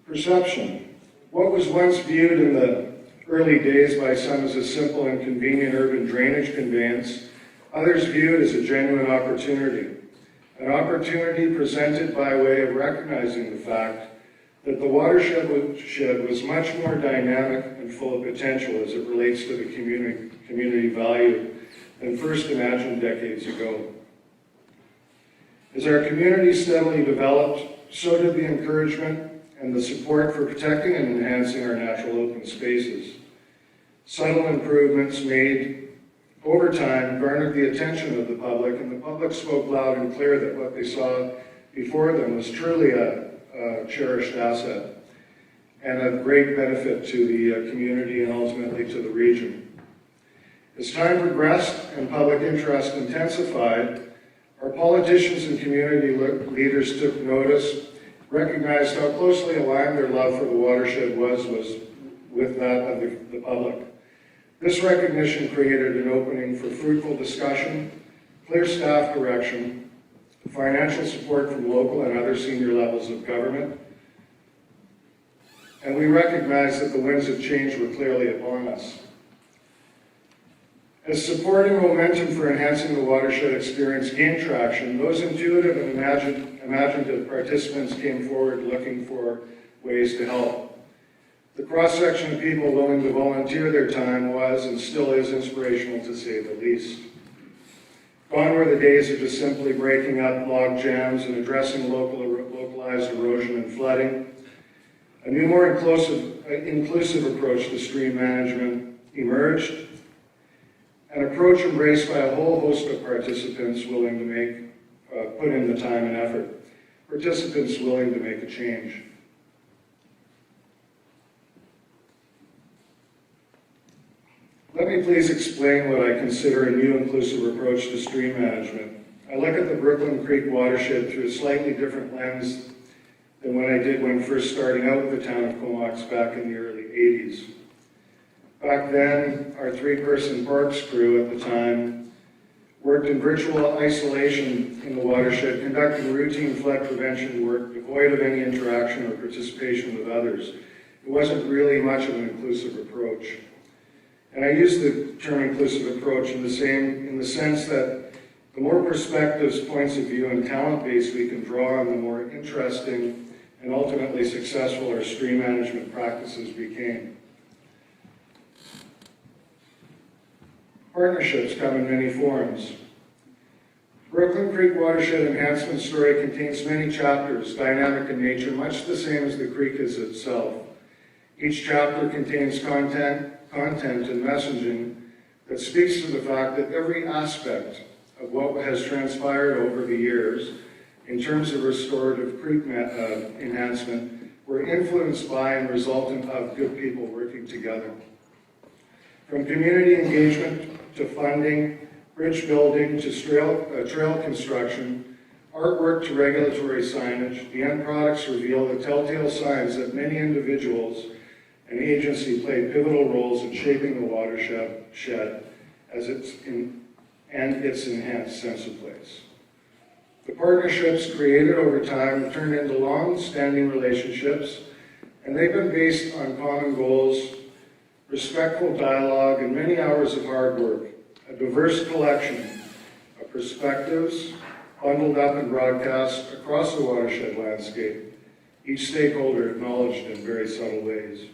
Perception. What was once viewed in the early days by some as a simple and convenient urban drainage conveyance, others view it as a genuine opportunity. An opportunity presented by way of recognizing the fact that the watershed was much more dynamic and full of potential as it relates to the community value than first imagined decades ago. As our community steadily developed, so did the encouragement and the support for protecting and enhancing our natural open spaces. Subtle improvements made over time garnered the attention of the public, and the public spoke loud and clear that what they saw before them was truly a cherished asset and of great benefit to the community and ultimately to the region. As time progressed and public interest intensified, Our politicians and community leaders took notice, recognized how closely aligned their love for the watershed was with that of the public. This recognition created an opening for fruitful discussion, clear staff direction, financial support from local and other senior levels of government, and we recognized that the winds of change were clearly upon us. As supporting momentum for enhancing the watershed experience gained traction, those intuitive and imaginative participants came forward looking for ways to help. The cross-section of people willing to volunteer their time was and still is inspirational, to say the least. Gone were the days of just simply breaking up log jams and addressing localized erosion and flooding. A new, more inclusive approach to stream management emerged, an approach embraced by a whole host of participants willing to put in the time and effort, participants willing to make a change. Let me please explain what I consider a new inclusive approach to stream management. I look at the Brooklyn Creek watershed through a slightly different lens than what I did when first starting out with the town of Comox back in the early 80s. Back then, our 3-person parks crew at the time worked in virtual isolation in the watershed, conducting routine flood prevention work devoid of any interaction or participation with others. It wasn't really much of an inclusive approach. And I use the term inclusive approach in the sense that the more perspectives, points of view, and talent base we can draw on, the more interesting and ultimately successful our stream management practices became. Partnerships come in many forms. Brooklyn Creek Watershed Enhancement Story contains many chapters, dynamic in nature, much the same as the creek is itself. Each chapter contains content and messaging that speaks to the fact that every aspect of what has transpired over the years in terms of restorative creek enhancement were influenced by and resultant of good people working together. From community engagement to funding, bridge building to trail construction, artwork to regulatory signage, the end products reveal the telltale signs that many individuals and agency played pivotal roles in shaping the watershed and its enhanced sense of place. The partnerships created over time have turned into long-standing relationships, and they've been based on common goals, respectful dialogue, and many hours of hard work, a diverse collection of perspectives bundled up and broadcast across the watershed landscape, each stakeholder acknowledged in very subtle ways.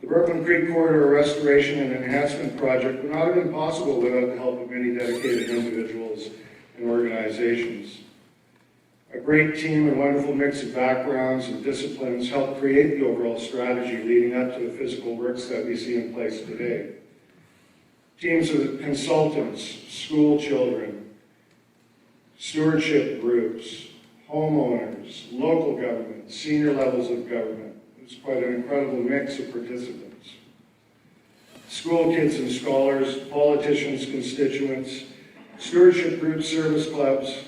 The Brooklyn Creek Corridor Restoration and Enhancement Project would not have been possible without the help of many dedicated individuals and organizations. A great team and wonderful mix of backgrounds and disciplines helped create the overall strategy leading up to the physical works that we see in place today. Teams of consultants, school children, stewardship groups, homeowners, local government, senior levels of government. It's quite an incredible mix of participants. School kids and scholars, politicians, constituents, stewardship groups, service clubs,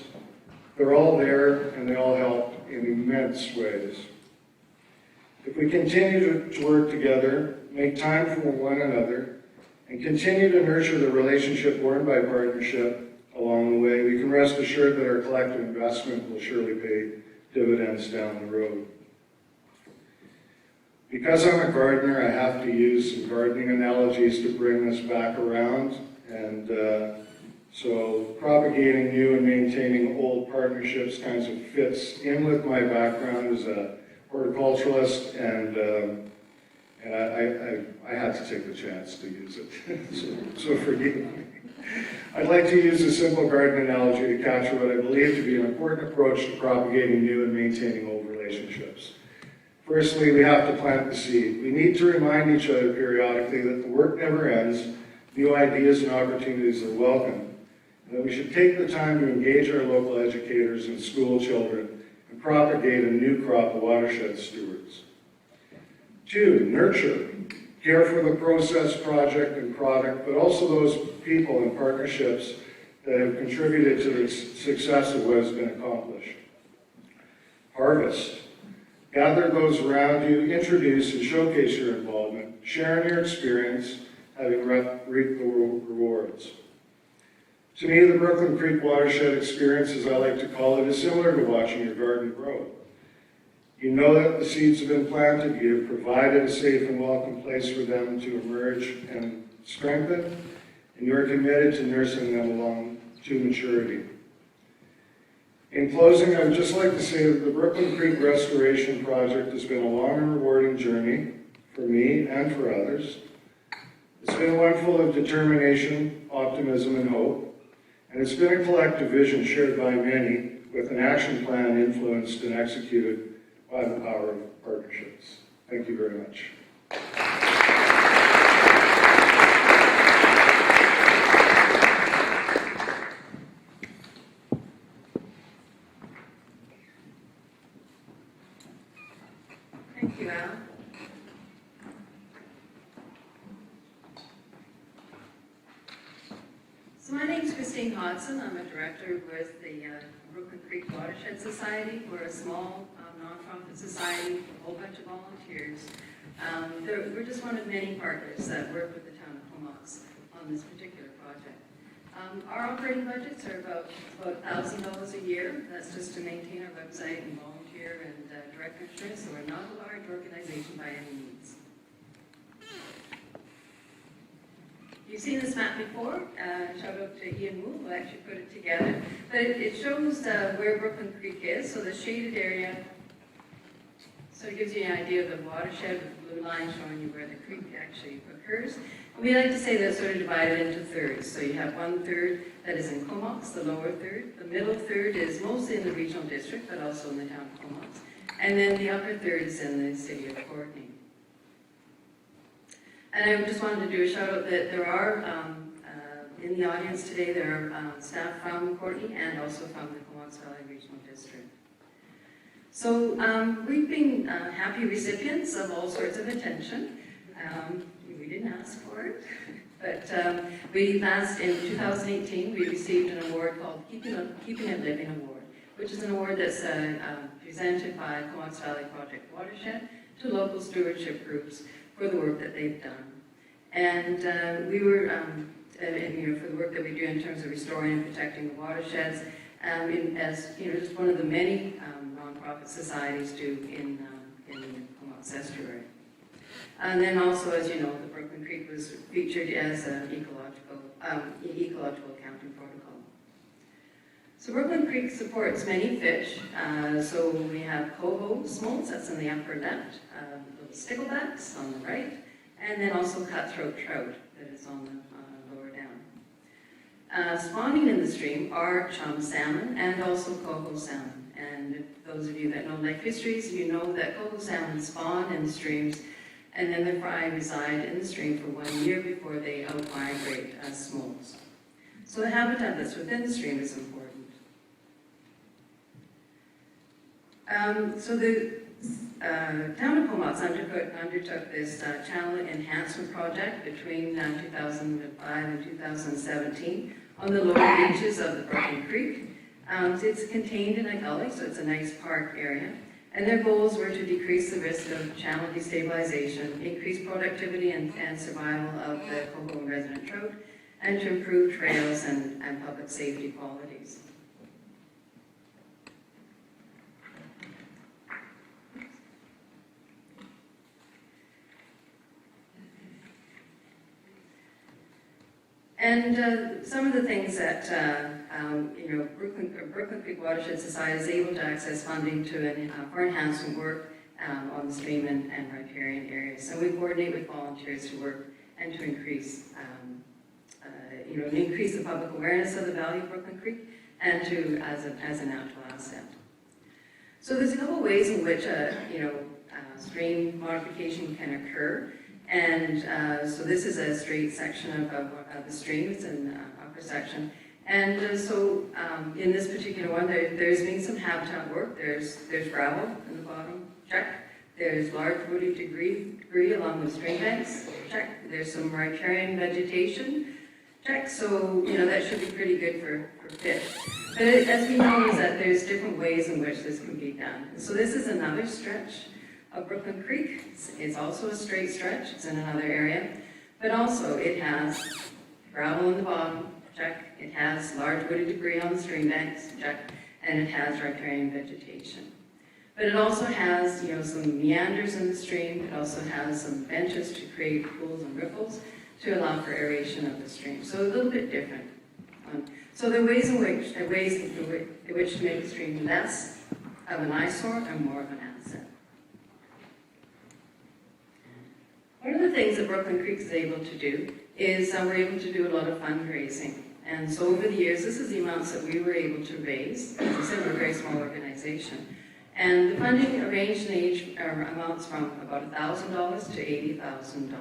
they're all there and they all help in immense ways. If we continue to work together, make time for one another, and continue to nurture the relationship born by partnership along the way, we can rest assured that our collective investment will surely pay dividends down the road. Because I'm a gardener, I have to use some gardening analogies to bring this back around. And so propagating new and maintaining old partnerships kind of fits in with my background as a horticulturalist, and I had to take the chance to use it. so forgive me. I'd like to use a simple garden analogy to capture what I believe to be an important approach to propagating new and maintaining old relationships. Firstly, we have to plant the seed. We need to remind each other periodically that the work never ends, new ideas and opportunities are welcome, and that we should take the time to engage our local educators and school children and propagate a new crop of watershed stewards. 2, nurture. Care for the process, project, and product, but also those people and partnerships that have contributed to the success of what has been accomplished. Harvest. Gather those around you, introduce and showcase your involvement, share in your experience, having reaped the rewards. To me, the Brooklyn Creek watershed experience, as I like to call it, is similar to watching your garden grow. You know that the seeds have been planted, you have provided a safe and welcome place for them to emerge and strengthen, and you are committed to nursing them along to maturity. In closing, I would just like to say that the Brooklyn Creek Restoration Project has been a long and rewarding journey for me and for others. It's been one full of determination, optimism, and hope, and it's been a collective vision shared by many with an action plan influenced and executed by the power of partnerships. Thank you very much. Thank you, Al. So my name is Christine Hodson. I'm a director with the Brooklyn Creek Watershed Society. We're a small nonprofit society with a whole bunch of volunteers. We're just one of many partners that work with the town of Comox on this particular project. Our operating budgets are about $1,000 a year. That's just to maintain our website and volunteer and direct insurance, so we're not a large organization by any means. You've seen this map before. Shout out to Ian Wu, who actually put it together. But it shows where Brooklyn Creek is, so the shaded area. So it gives you an idea of the watershed with the blue line showing you where the creek actually occurs. And we like to say that's sort of divided into thirds. So you have 1/3 that is in Comox, the lower third. The middle third is mostly in the regional district, but also in the town of Comox. And then the upper third is in the city of Courtney. And I just wanted to do a shout out that there are, in the audience today, there are staff from Courtney and also from the Comox Valley Regional District. So we've been happy recipients of all sorts of attention. We didn't ask for it, but in 2018, we received an award called Keeping It Living Award, which is an award that's presented by Comox Valley Project Watershed to local stewardship groups for the work that they've done. And we were, for the work that we do in terms of restoring and protecting the watersheds, as just one of the many nonprofit societies do in the Comox Estuary. And then also, as you know, the Brooklyn Creek was featured as an ecological accounting protocol. So Brooklyn Creek supports many fish. So we have coho smolts, that's in the upper left, little sticklebacks on the right, and then also cutthroat trout that is on the lower down. Spawning in the stream are chum salmon and also coho salmon. And if those of you that know lake fisheries, you know that coho salmon spawn in the streams, and then the fry reside in the stream for 1 year before they out-migrate as smolts. So the habitat that's within the stream is important. So the town of Comox undertook this channel enhancement project between 2005 and 2017 on the lower reaches of the Brooklyn Creek. It's contained in a gully, so it's a nice park area. And their goals were to decrease the risk of channel destabilization, increase productivity and survival of the coho and resident trout, and to improve trails and public safety qualities. And some of the things that Brooklyn Creek Watershed Society is able to access funding for enhancement work on the stream and riparian areas. And we coordinate with volunteers to work and to increase the public awareness of the value of Brooklyn Creek and to as a natural asset. So there's a couple ways in which stream modification can occur. And so this is a straight section of the stream. It's in the upper section. And in this particular one, there's been some habitat work. There's gravel in the bottom, check. There's large woody debris along the stream banks, check. There's some riparian vegetation, check, so, that should be pretty good for fish. But as we know is that there's different ways in which this can be done. So this is another stretch of Brooklyn Creek. It's also a straight stretch, it's in another area, but also it has gravel in the bottom, check. It has large wooded debris on the stream banks, check. And it has riparian vegetation. But it also has, some meanders in the stream. It also has some benches to create pools and ripples to allow for aeration of the stream. So a little bit different. So there are ways in which to make the stream less of an eyesore and more of an asset. One of the things that Brooklyn Creek is able to do is we're able to do a lot of fundraising. And so over the years, this is the amounts that we were able to raise. As I said, we're a very small organization. And the funding range amounts from about $1,000 to $80,000.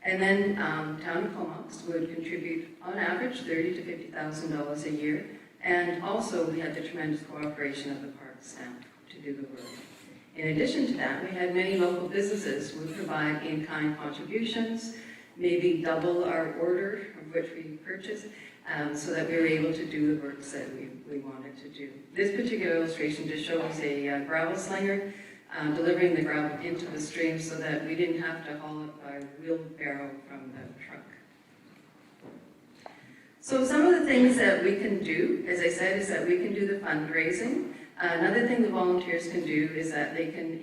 And then Town of Comox would contribute, on average, $30,000 to $50,000 a year. And also, we had the tremendous cooperation of the park staff to do the work. In addition to that, we had many local businesses who would provide in-kind contributions, maybe double our order of which we purchased, so that we were able to do the works that we wanted to do. This particular illustration just shows a gravel slinger delivering the gravel into the stream so that we didn't have to haul it by wheelbarrow from the truck. So some of the things that we can do, as I said, is that we can do the fundraising. Another thing the volunteers can do is that they can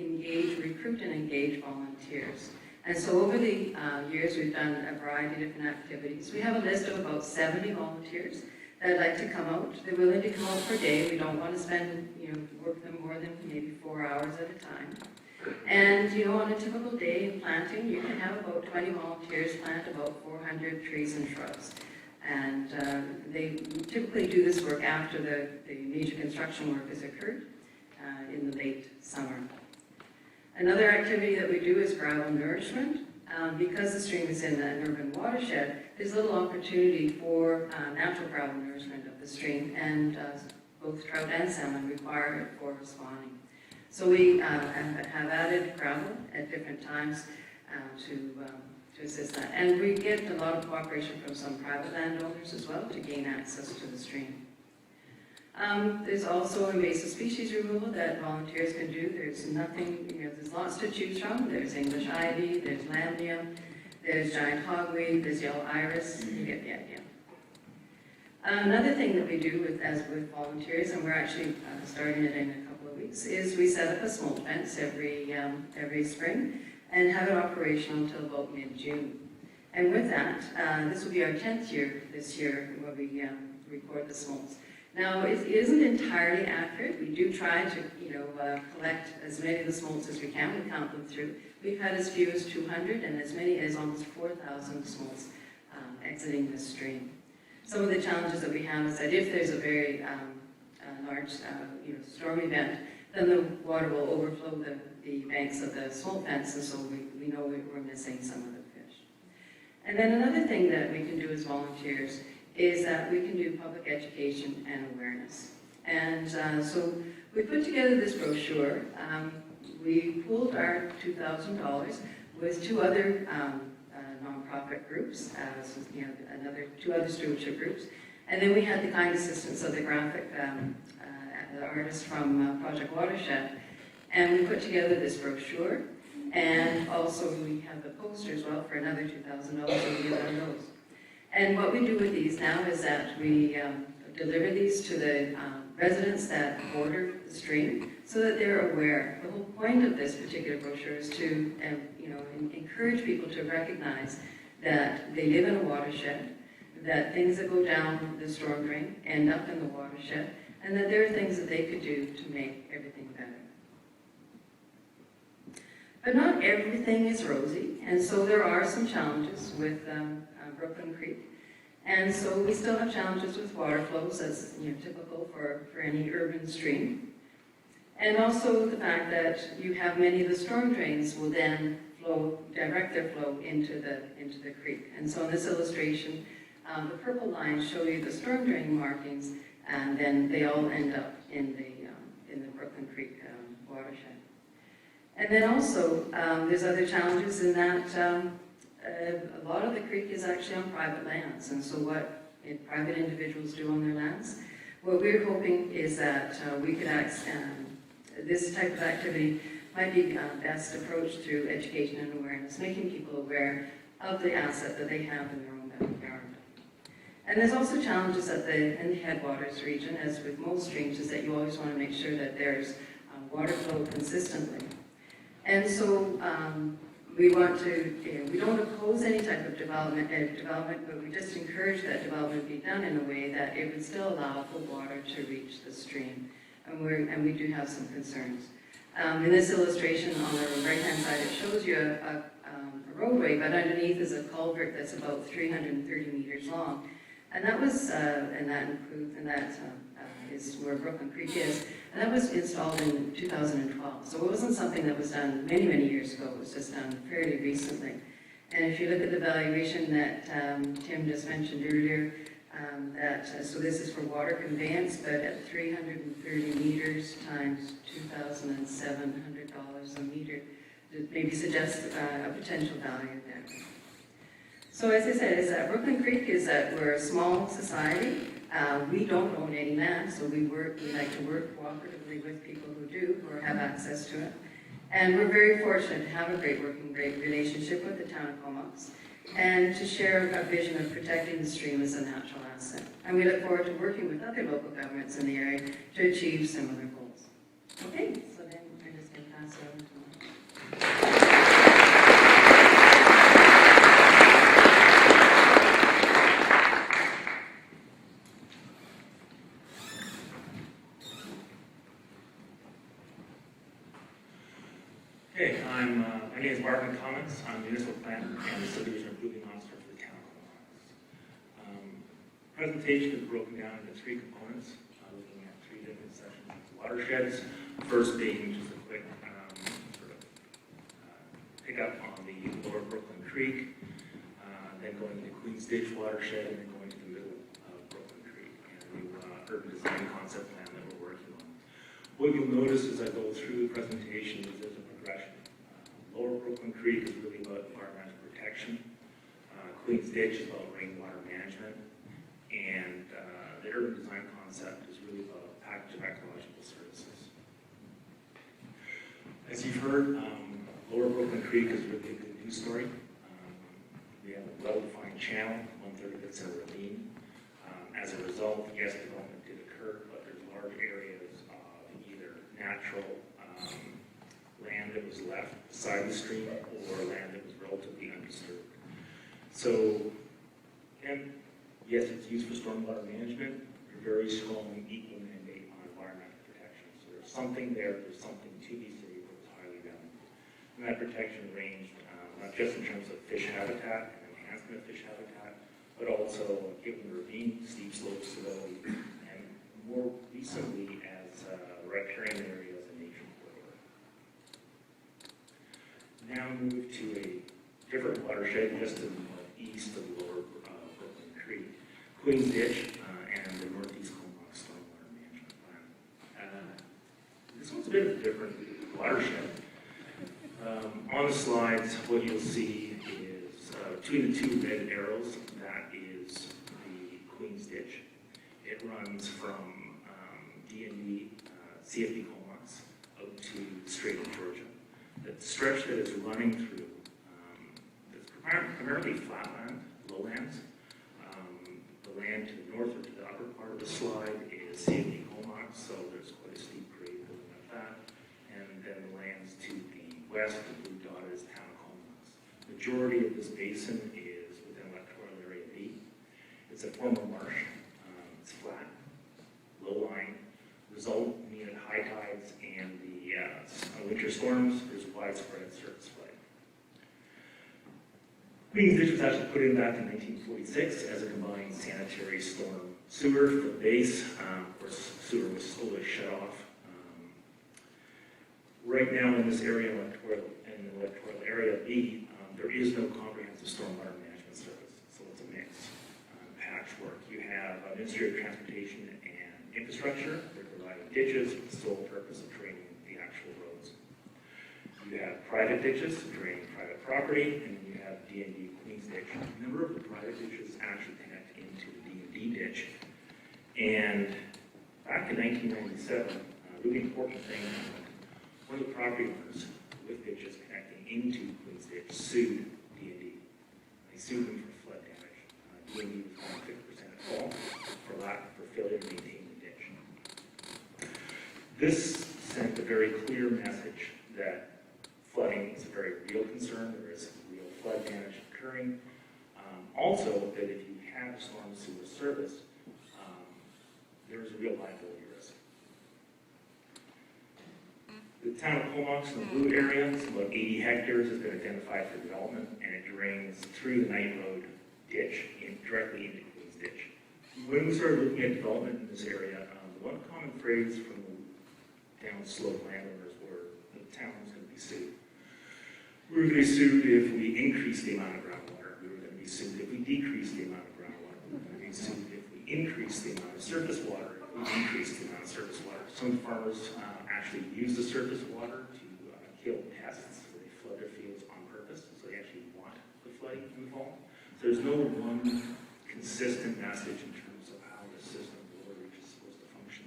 recruit and engage volunteers. And so over the years, we've done a variety of different activities. We have a list of about 70 volunteers that would like to come out. They're willing to come out per day. We don't want to spend, work them more than maybe 4 hours at a time. And, on a typical day in planting, you can have about 20 volunteers plant about 400 trees and shrubs. And they typically do this work after the major construction work has occurred in the late summer. Another activity that we do is gravel nourishment. Because the stream is in an urban watershed, there's little opportunity for natural gravel nourishment of the stream, and both trout and salmon require it for spawning. So we have added gravel at different times to assist that. And we get a lot of cooperation from some private landowners as well to gain access to the stream. There's also invasive species removal that volunteers can do. There's there's lots to choose from. There's English ivy, there's lamnium, there's giant hogweed, there's yellow iris. You get the idea. Another thing that we do with volunteers, and we're actually starting it in a couple of weeks, is we set up a smolt fence every spring and have it operational until about mid-June. And with that, this will be our 10th year this year where we record the smolts. Now, it isn't entirely accurate. We do try to, collect as many of the smolts as we can. We count them through. We've had as few as 200 and as many as almost 4,000 smolts exiting the stream. Some of the challenges that we have is that if there's a very large, storm event, then the water will overflow the banks of the smolt fence, and so we know we're missing some of the fish. And then another thing that we can do as volunteers is that we can do public education and awareness. And so we put together this brochure. We pooled our $2,000 with two other nonprofit groups, two other stewardship groups. And then we had the kind assistance of the graphic the artist from Project Watershed. And we put together this brochure. And also we have the poster as well for another $2,000, so we give them those. And what we do with these now is that we deliver these to the residents that border the stream so that they're aware. The whole point of this particular brochure is to encourage people to recognize that they live in a watershed, that things that go down the storm drain end up in the watershed, and that there are things that they could do to make everything better. But not everything is rosy, and so there are some challenges with Brooklyn Creek. And so we still have challenges with water flows, as typical for any urban stream. And also the fact that you have many of the storm drains will then direct their flow into the creek. And so in this illustration, the purple lines show you the storm drain markings, and then they all end up in the Brooklyn Creek watershed. And then also, there's other challenges in that a lot of the creek is actually on private lands, and so what private individuals do on their lands, what we're hoping is that we could this type of activity might be best approached through education and awareness, making people aware of the asset that they have in their own backyard. And there's also challenges in the headwaters region, as with most streams, is that you always want to make sure that there's water flow consistently. And so we don't oppose any type of development, but we just encourage that development be done in a way that it would still allow for water to reach the stream. And we do have some concerns. In this illustration on the right-hand side, it shows you a roadway, but underneath is a culvert that's about 330 meters long. And that was, is where Brooklyn Creek is. And that was installed in 2012. So it wasn't something that was done many, many years ago. It was just done fairly recently. And if you look at the valuation that Tim just mentioned earlier, so this is for water conveyance, but at 330 meters times $2,700 a meter, it maybe suggests a potential value there. So as I said, is that Brooklyn Creek is that we're a small society. We don't own any land, so we like to work cooperatively with people who do, or have access to it. And we're very fortunate to have a great working relationship with the town of Comox, and to share a vision of protecting the stream as a natural asset. And we look forward to working with other local governments in the area to achieve similar goals. Okay, so then I'm just going to pass it over to Mike. Okay, my name is Marvin Cummins. I'm municipal planner and the subdivision approving officer for the town of Comox. Presentation is broken down into three components, looking at three different sections of watersheds. First being just a quick pick up on the lower Brooklyn Creek, then going to Queens Ditch watershed, and then going to the middle of Brooklyn Creek, and the urban design concept plan that we're working on. What you'll notice as I go through the presentation is there's a progression. Lower Brooklyn Creek is really about environmental protection. Queens Ditch is about rainwater management. And the urban design concept is really about a package of ecological services. As you've heard, Lower Brooklyn Creek is really a good news story. We have a well-defined channel, 1/3 of it's a ravine. As a result, yes, development did occur, but there's large areas of either natural land that was left beside the stream or land that was relatively undisturbed. So, and yes, it's used for stormwater management, a very strong equal mandate on environmental protection. So there's something there, there's something to be saved that was highly valuable. And that protection ranged not just in terms of fish habitat and enhancement of fish habitat, but also given the ravine, steep slopes, stability, and more recently as riparian areas and nature corridor. Now move to a different watershed just to the northeast of Lower Brooklyn Creek, Queens Ditch, and the Northeast Comox Stormwater Management Plan. This one's a bit of a different watershed. On the slides, what you'll see is between the two red arrows, that is the Queens Ditch. It runs from D&D, CFD Comox, out to the Strait of Georgia. The stretch that is running through is primarily flatland, lowlands. The land to the north or to the upper part of the slide is CFD Comox, so there's quite a steep grade going up that. And then the lands to the west, the blue dot is town of Comox. Majority of this basin is within electoral area B. It's a former marsh. It's flat, low lying. Result mean at high tides and the winter storms, there's widespread surface flooding. Queens Ditch was actually put in back in 1946 as a combined sanitary storm sewer for the base. Of course, sewer was slowly shut off. Right now in this area, in the electoral area B, there is no comprehensive stormwater management service, so it's a mix, patchwork. You have Ministry of Transportation and Infrastructure. They're providing ditches with the sole purpose of draining the actual roads. You have private ditches draining private property, and then you have D&D Queens ditch. A number of the private ditches actually connect into the D&D ditch. And back in 1997, a really important thing happened. One of the property owners with ditches connecting into Queens ditch sued D&D. They sued them for flood damage. D&D was going 50% at fault for failure to maintain the ditch. This sent a very clear message that flooding is a very real concern. There is real flood damage occurring. Also, that if you have a storm sewer service, there is a real liability risk. The town of Comox in the blue area, it's about 80 hectares, has been identified for development, and it drains through the Knight Road ditch directly into Queens Ditch. When we started looking at development in this area, the one common phrase from the downslope landowners were the town was going to be sued. We were going to be sued if we increased the amount of groundwater. We were going to be sued if we decreased the amount of groundwater. We were going to be sued if we increased the amount of surface water, if we decreased the amount of surface water. Some farmers actually use the surface water to kill pests, so they flood their fields on purpose, so they actually want the flooding in the fall. So there's no one consistent message in terms of how the system of water is supposed to function.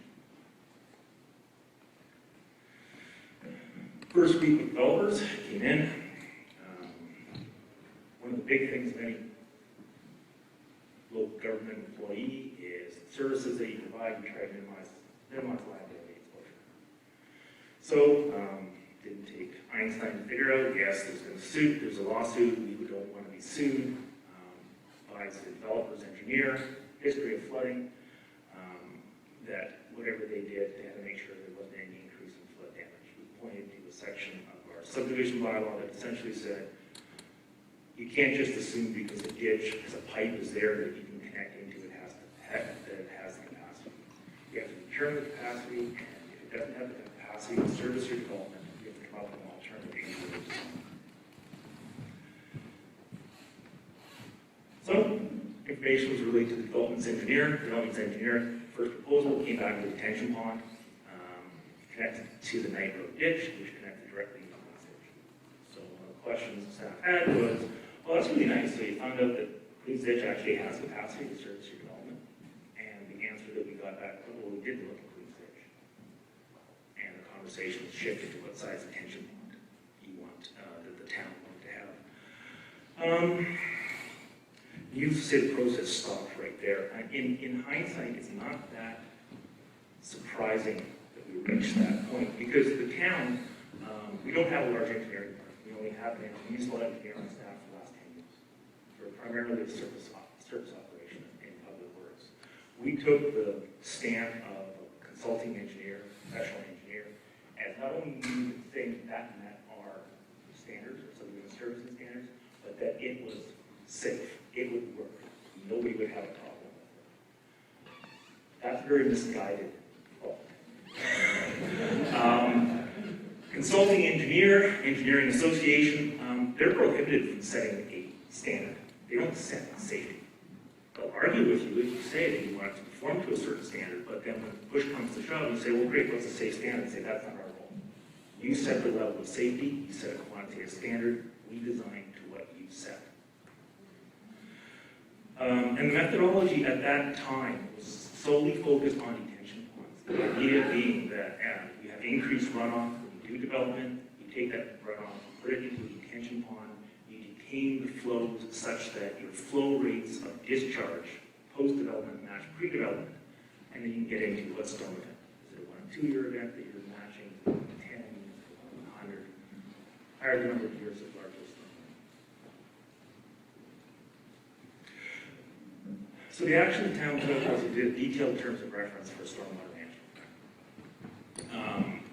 First week with developers came in. One of the big things of any local government employee is the services that you provide, you try to minimize liability exposure. So, didn't take Einstein to figure out, yes, there's a lawsuit, we don't want to be sued, by the developer's engineer, history of flooding, that whatever they did, they had to make sure there wasn't any increase in flood damage. We pointed to a section of our subdivision bylaw that essentially said, you can't just assume because a ditch, because a pipe is there that you can connect into it, that it has the capacity. You have to determine the capacity, and if it doesn't have the capacity to service your development, you have to come up with an alternative engineering design. So, information was relayed to the development's engineer. The development's engineer, first proposal, came back with a detention pond, connected to the Knight Road ditch, which connected directly into the ditch. So one of the questions the staff had was, well, that's really nice. So you found out that Queens Ditch actually has capacity to service your development. And the answer that we got back, well, we did look at Queens Ditch. And the conversation was shifted to what size detention pond you want, that the town wanted to have. You say the process stopped right there. In hindsight, it's not that surprising that we reached that point because the town, we don't have a large engineering firm. We only have an useful engineer on staff for the last 10 years. We're primarily a service operation in public works. We took the stand of a consulting engineer, professional engineer, as not only we could say that met our standards, or subdivision services standards, but that it was safe. It would work. Nobody would have a problem with it. That's very misguided. Consulting engineer, engineering association, they're prohibited from setting a standard. They don't set safety. They'll argue with you if you say that you want it to conform to a certain standard, but then when push comes to shove, you say, well, great, what's a safe standard? And say, that's not our role. You set the level of safety, you set a quantitative standard, we design to what you set. And the methodology at that time was solely focused on detention ponds. The idea being that you have increased runoff when you do development, you take that runoff, put it into a detention pond, you detain the flows such that your flow rates of discharge post-development match pre-development, and then you can get into what storm event. Is it a 1-2-year event that you're matching 10, 100, higher number of years of larger storm. So the action the town took was it did detailed terms of reference for stormwater management.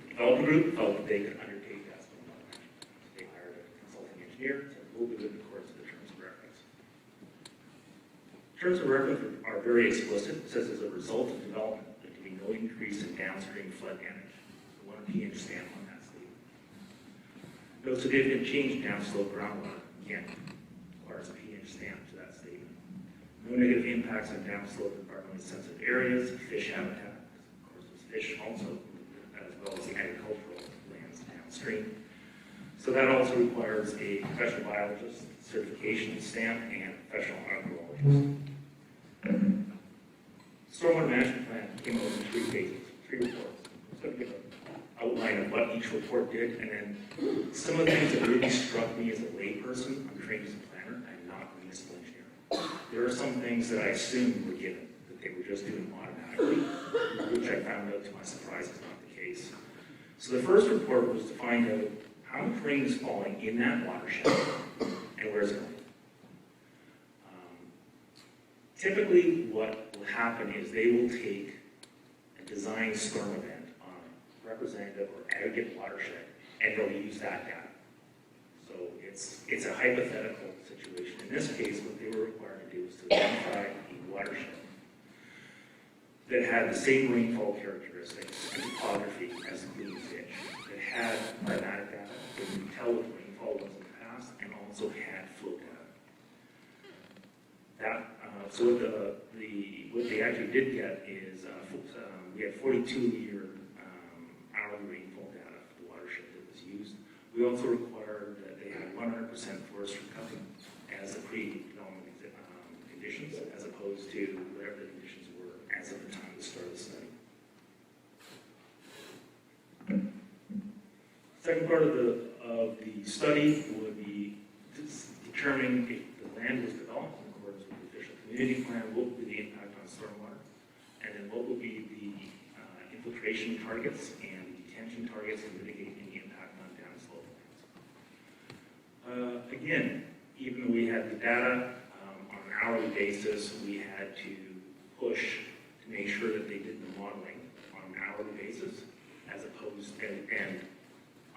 The developer group felt that they could undertake that stormwater management. So they hired a consulting engineer, said we'll do it in accordance with the terms of reference. Terms of reference are very explicit. It says as a result of development, there can be no increase in downstream flood damage. So 1 p.m. stamp on that statement. No significant change in downslope groundwater. Again, requires a p.m. stamp to that statement. No negative impacts on downslope environmentally sensitive areas, fish habitat. Of course, there's fish also, as well as the agricultural lands downstream. So that also requires a professional biologist certification stamp and a professional agronomist. Stormwater management plan came out in 3 phases, 3 reports. So give an outline of what each report did, and then some of the things that really struck me as a layperson. I'm trained as a planner, I'm not a municipal engineer. There are some things that I assumed were given, that they were just doing automatically, which I found out to my surprise is not the case. So the first report was to find out how much rain is falling in that watershed and where is it going. Typically, what will happen is they will take a design storm event on a representative or aggregate watershed, and they'll use that data. So it's a hypothetical situation. In this case, what they were required to do was to identify a watershed that had the same rainfall characteristics and topography as the Queen's Ditch. It had climatic data, that you could tell what rainfall was in the past, and also had flow data. So what they actually did get is we had 42-year hourly rainfall data for the watershed that was used. We also required that they had 100% forestry cover as the pre-development conditions, as opposed to whatever the conditions were as of the time of the start of the study. Second part of the study would be determining if the land was developed in accordance with the official community plan, what would be the impact on stormwater, and then what would be the infiltration targets and detention targets to mitigate any impact on downslope lands. Again, even though we had the data on an hourly basis, we had to push to make sure that they did the modeling on an hourly basis, as opposed and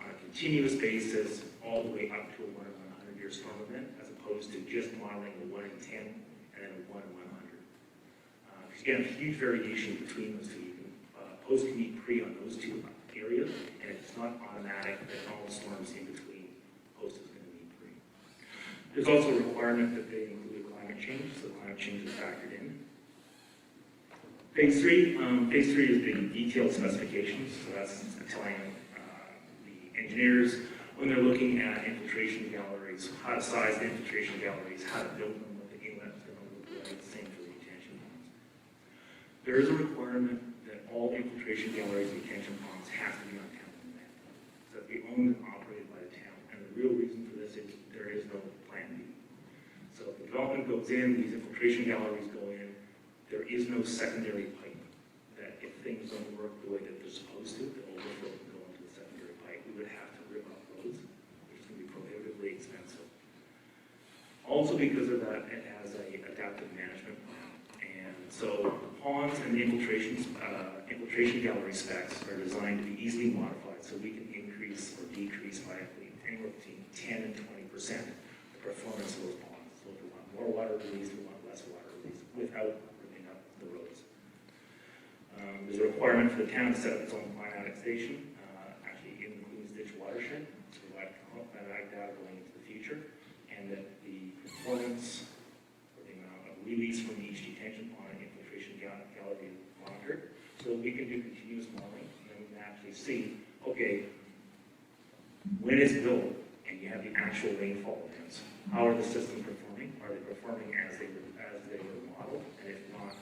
on a continuous basis all the way up to a 1 in 100 year storm event, as opposed to just modeling a 1 in 10 and then a 1 in 100. Because again, a huge variation between those two. You can post can meet pre on those two areas, and it's not automatic that all the storms in between post is going to meet pre. There's also a requirement that they include climate change, so climate change is factored in. Phase 3 is the detailed specifications, so that's telling the engineers when they're looking at infiltration galleries, how to size the infiltration galleries, how to build them, what the inlet is going to look like, the same for the retention ponds. There is a requirement that all infiltration galleries and retention ponds have to be on town land. So that they owned and operated by the town. And the real reason for this is there is no plan B. So if the development goes in, these infiltration galleries go in, there is no secondary pipe that if things don't work the way that they're supposed to, the overflow can go into the secondary pipe. We would have to rip up roads, which is going to be prohibitively expensive. Also because of that, it has a adaptive management plan. And so the ponds and the infiltration gallery specs are designed to be easily modified so we can increase or decrease by anywhere between 10 and 20% the performance of those ponds. So if we want more water release, we want less water release without ripping up the roads. There's a requirement for the town to set up its own plant annexation, actually in the Queen's Ditch watershed, to provide climatic data going into the future, and that the performance or the amount of release from each detention pond and infiltration gallery is monitored, so we can do continuous modeling, and then we can actually see, okay, when it's built and you have the actual rainfall events, how are the systems performing? Are they performing as they were modeled? And if not,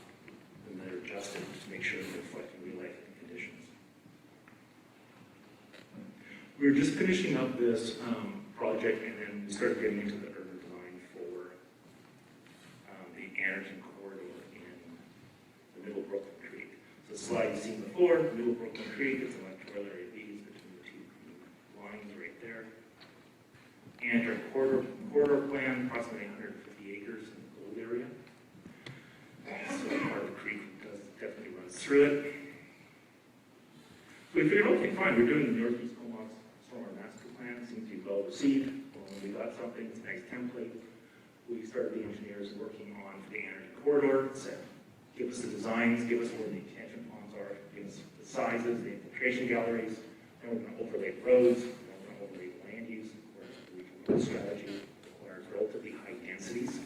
then they're adjusted to make sure they're reflecting real life conditions. We were just finishing up this project, and then we started getting into the urban design for the Anderton corridor in the Middle Brooklyn Creek. So the slide you've seen before, Middle Brooklyn Creek, it's an electoral area between the two lines right there. And our corridor plan, approximately 150 acres in the gold area. So part of the creek definitely runs through it. So we figured, okay, fine, we're doing the Northeast Comox Stormwater Master Plan, seems to be well received. Well, when we got something, it's a nice template. We started the engineers working on for the Anderton corridor, said, give us the designs, give us where the detention ponds are, give us the sizes, the infiltration galleries, then we're going to overlay roads, then we're going to overlay land use, where the regional strategy requires relatively high densities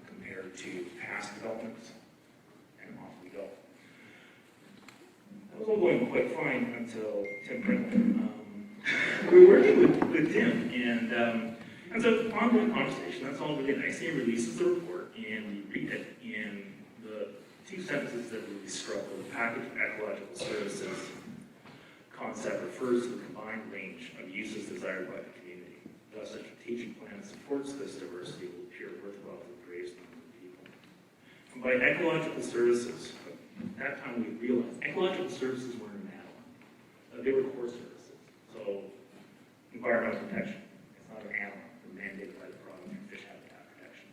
compared to past developments, and off we go. That was all going quite fine until Tim Brinkley we're working with Tim, and so ongoing conversation, that's all really nice. He releases the report, and we read it, and the two sentences that really struggle, the package of ecological services concept refers to the combined range of uses desired by the community. Thus, a strategic plan supports this diversity will appear worthwhile to the greatest number of people. And by ecological services, at that time we realized ecological services weren't an add-on. They were core services. So, environmental protection, it's not an add-on, they're mandated by the province for fish habitat protection.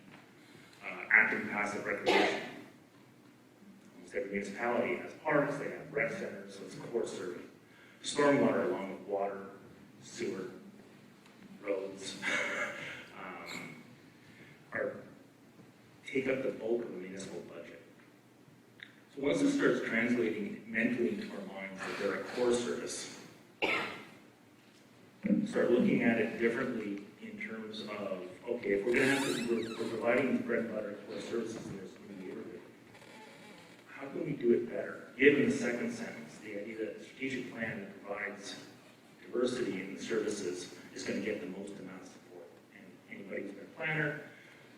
Active and passive recreation. Almost every municipality has parks, they have rec centers, so it's a core service. Stormwater, along with water, sewer, roads, take up the bulk of the municipal budget. So once it starts translating mentally into our minds that they're a core service, start looking at it differently in terms of, okay, if we're going to have to, we're providing bread and butter core services in this neighborhood, how can we do it better? Given the second sentence, the idea that a strategic plan that provides diversity in the services is going to get the most amount of support. And anybody who's been a planner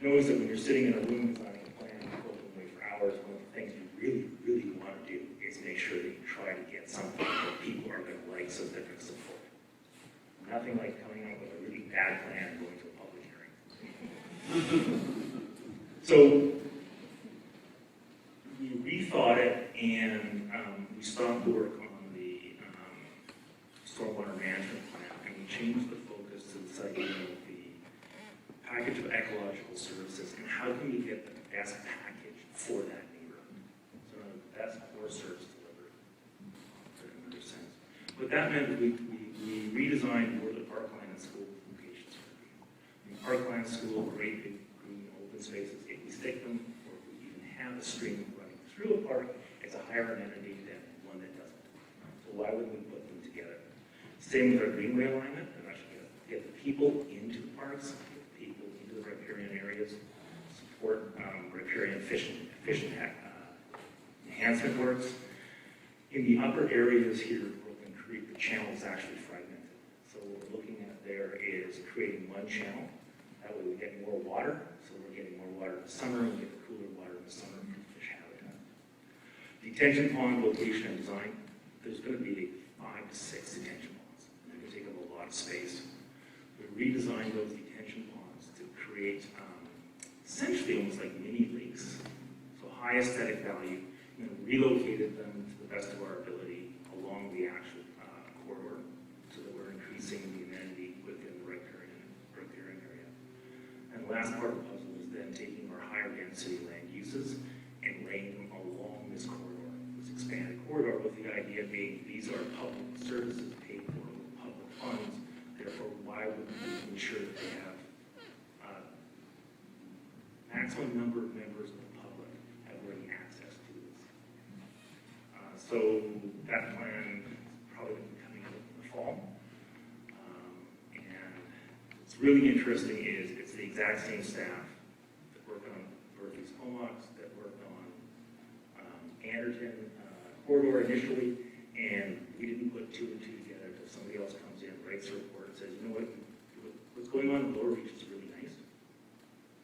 knows that when you're sitting in a room designing a plan and working away for hours, one of the things you really, really want to do is make sure that you try to get something that people are going to like so that they're going to support. Nothing like coming up with a really bad plan and going to a public hearing. So we rethought it, and we stopped work on the stormwater management plan, and we changed the focus to this idea of the package of ecological services and how can we get the best package for that neighborhood. So the best core service delivered, in another sense. What that meant was we redesigned where the parkland and school locations would be. In parkland, school, great big green open spaces, if we stick them, or if we even have a stream running through a park, it's a higher amenity than one that doesn't. So why wouldn't we put them together? Same with our greenway alignment, and actually get the people into the parks, get the people into the riparian areas, support riparian efficient enhancement works. In the upper areas here of Brooklyn Creek, the channel is actually fragmented. So what we're looking at there is creating one channel. That way we get more water. So we're getting more water in the summer, and we get the cooler water in the summer for fish habitat. Detention pond location and design. There's going to be 5 to 6 detention ponds. And they're going to take up a lot of space. We redesigned those detention ponds to create essentially almost like mini lakes. So high aesthetic value, and then relocated them to the best of our ability along the actual corridor so that we're increasing the amenity within the riparian area. And the last part of the puzzle is then taking our higher density land uses and laying them along this corridor, this expanded corridor, with the idea being these are public services paid for with public funds. Therefore, why wouldn't we ensure that they have maximum number of members of the public having access to this? So that plan is probably going to be coming out in the fall. And what's really interesting is it's the exact same staff that worked on Northeast Comox, that worked on Anderton corridor initially, and we didn't put 2 and 2 together until somebody else comes in, writes a report, and says, you know what's going on in the lower reach is really nice.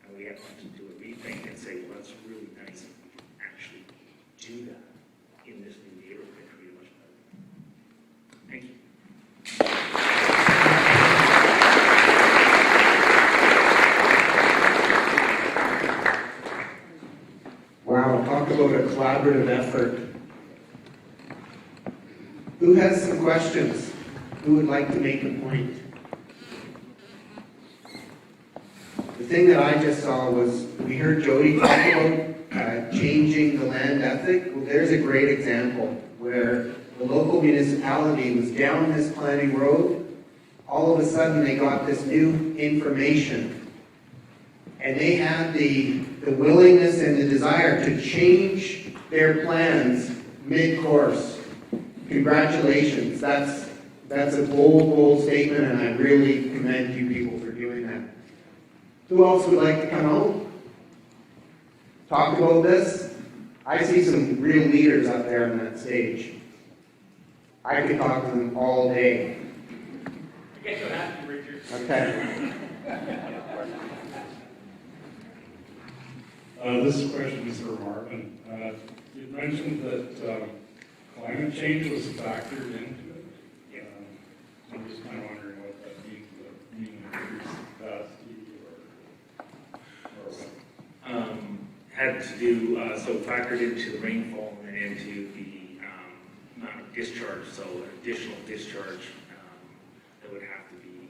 And we have to do a rethink and say, well, that's really nice if we can actually do that in this new neighborhood and create a much better. Thank you. Wow, talk about a collaborative effort. Who has some questions? Who would like to make a point? The thing that I just saw was, we heard Jody talk about changing the land ethic. Well, there's a great example where the local municipality was down this planning road. All of a sudden, they got this new information. And they had the willingness and the desire to change their plans mid-course. Congratulations. That's a bold statement, and I really commend you people for doing that. Who else would like to come out? Talk about this? I see some real leaders up there on that stage. I could talk to them all day. Get to happy, Richard. Okay. This question is for Marvin. You mentioned that climate change was factored into it. I'm just kind of wondering what that means. Does that mean increased capacity or what? Had to do, so factored into the rainfall and into the amount of discharge, so additional discharge that would have to be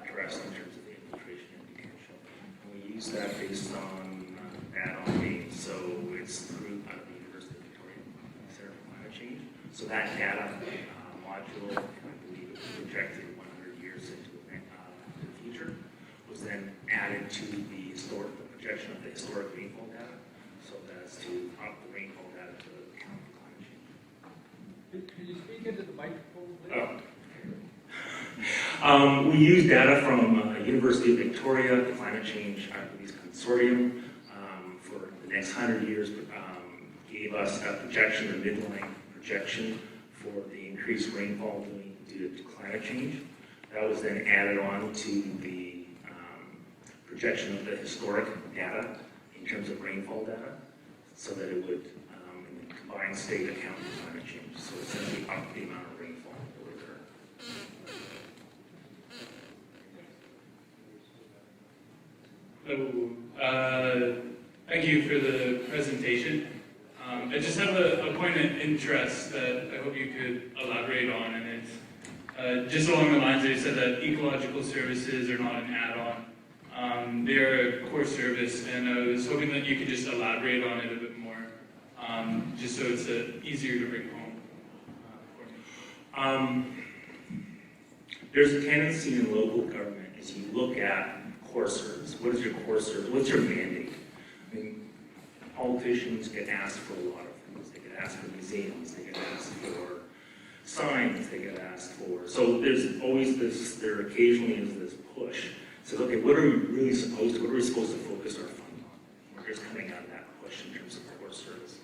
addressed in terms of the infiltration and detention. And we use that based on add-on gains, so it's through the University of Victoria Center for Climate Change. So that data module, and I believe it was projected 100 years into the future, was then added to the projection of the historic rainfall data, so that's to up the rainfall data to account for climate change. Can you speak into the microphone, please? We use data from University of Victoria, the Climate Change, I believe, Consortium, for the next 100 years, gave us a projection, a midline projection for the increased rainfall due to climate change. That was then added on to the projection of the historic data in terms of rainfall data, so that it would, in the combined state, account for climate change. So essentially up the amount of rainfall that would occur. So, thank you for the presentation. I just have a point of interest that I hope you could elaborate on, and it's just along the lines that you said that ecological services are not an add-on. They're a core service, and I was hoping that you could just elaborate on it a bit more, just so it's easier to bring home. There's a tendency in local government as you look at core service. What is your core service? What's your mandate? I mean, politicians get asked for a lot of things. They get asked for museums. They get asked for signs. They get asked for. So there's always this. There occasionally is this push. So okay, what are we really supposed to? What are we supposed to focus our fund on? Where's coming out of that push in terms of core service?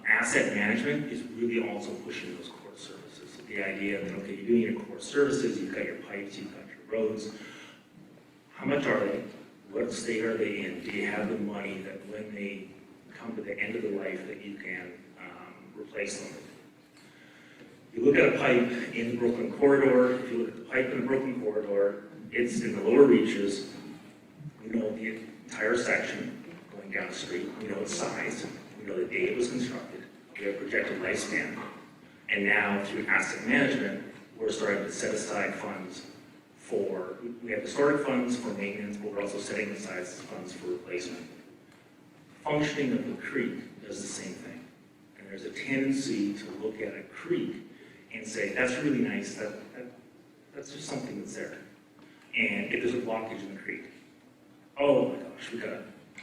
Asset management is really also pushing those core services. So the idea that okay, you're doing your core services. You've got your pipes. You've got your roads. How much are they? What state are they in? Do you have the money that when they come to the end of the life that you can replace them with? You look at a pipe in the Brooklyn corridor. If you look at the pipe in the Brooklyn corridor, it's in the lower reaches. We know the entire section going down the street. We know its size. We know the date it was constructed. We have projected lifespan. And now through asset management, we're starting to set aside funds for, we have historic funds for maintenance, but we're also setting aside funds for replacement. Functioning of the creek does the same thing. And there's a tendency to look at a creek and say, that's really nice, that's just something that's there. And if there's a blockage in the creek, oh my gosh,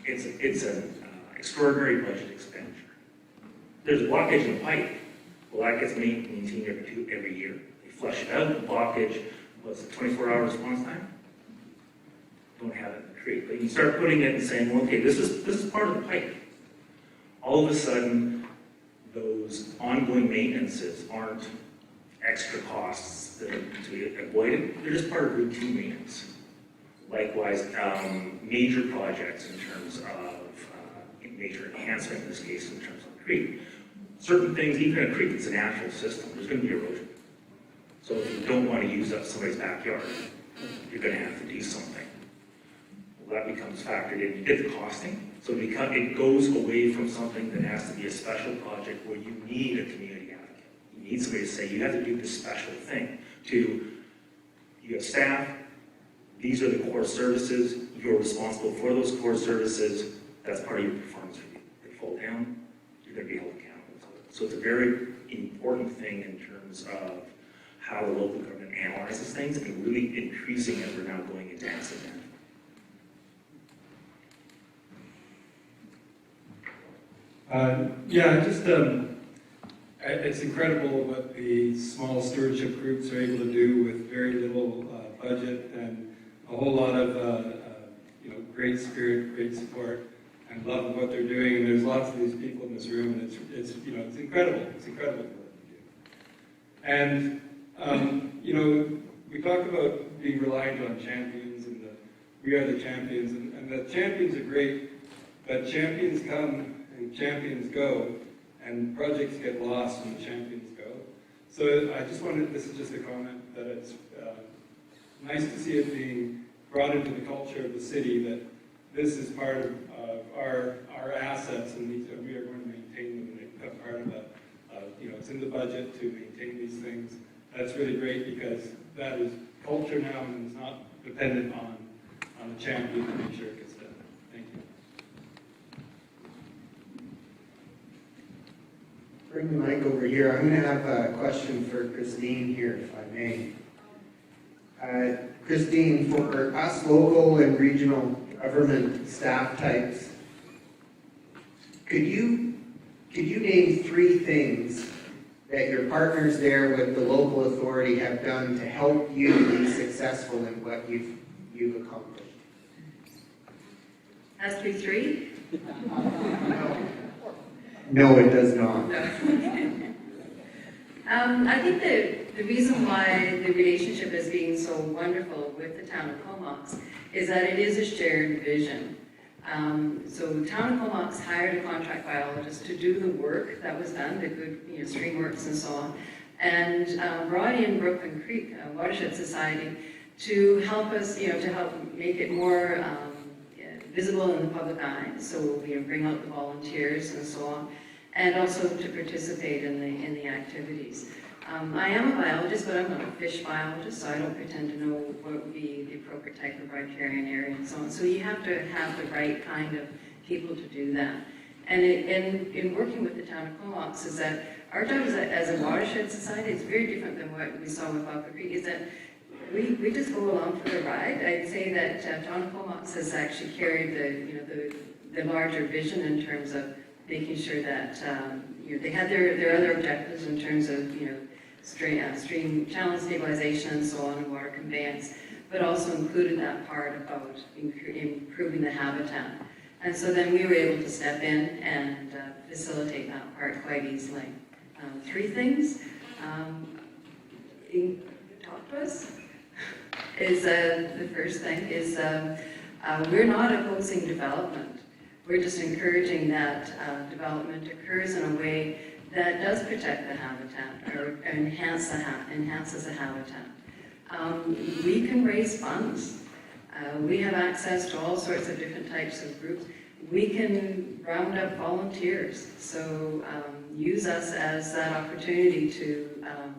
it's an extraordinary budget expenditure. There's a blockage in the pipe, well that gets maintained every year. They flush it out, the blockage, what's it, 24-hour response time? Don't have it in the creek. But you start putting it and saying, well, okay, this is part of the pipe. All of a sudden, those ongoing maintenances aren't extra costs that are to be avoided. They're just part of routine maintenance. Likewise, major projects in terms of major enhancement, in this case, in terms of the creek. Certain things, even in a creek, it's a natural system. There's going to be erosion. So if you don't want to use up somebody's backyard, you're going to have to do something. Well, that becomes factored in. You get the costing. So it goes away from something that has to be a special project where you need a community advocate. You need somebody to say, you have to do this special thing. To, you have staff, these are the core services, you're responsible for those core services, that's part of your performance review. They fall down, you're going to be held accountable to it. So it's a very important thing in terms of how the local government analyzes things and really increasing as we're now going into asset management. It's incredible what the small stewardship groups are able to do with very little budget and a whole lot of great spirit, great support, and love of what they're doing. And there's lots of these people in this room, and it's incredible. It's incredible what they do. And we talk about being reliant on champions and we are the champions, and the champions are great, but champions come and champions go, and projects get lost when the champions go. So I just wanted, this is just a comment, that it's nice to see it being brought into the culture of the city, that this is part of our assets, and we are going to maintain them and become part of that. It's in the budget to maintain these things. That's really great because that is culture now and it's not dependent on the champion to make sure it gets done. Thank you. Bring the mic over here. I'm going to have a question for Christine here, if I may. Christine, for us local and regional government staff types, could you name 3 things that your partners there with the local authority have done to help you be successful in what you've accomplished? Has to be 3? No, it does not. No. I think the reason why the relationship is being so wonderful with the town of Comox is that it is a shared vision. So town of Comox hired a contract biologist to do the work that was done, the good stream works and so on, and brought in Brooklyn Creek Watershed Society to help us, to help make it more visible in the public eye. So bring out the volunteers and so on, and also to participate in the activities. I am a biologist, but I'm not a fish biologist, so I don't pretend to know what would be the appropriate type of riparian area and so on. So you have to have the right kind of people to do that. And in working with the town of Comox is that our job as a watershed society is very different than what we saw with Bowker Creek, is that we just go along for the ride. I'd say that town of Comox has actually carried the larger vision in terms of making sure that they had their other objectives in terms of stream channel stabilization and so on, and water conveyance, but also included that part about improving the habitat. And so then we were able to step in and facilitate that part quite easily. 3 things. Talk to us. Is the first thing is we're not opposing development. We're just encouraging that development occurs in a way that does protect the habitat or enhances the habitat. We can raise funds. We have access to all sorts of different types of groups. We can round up volunteers. So use us as that opportunity to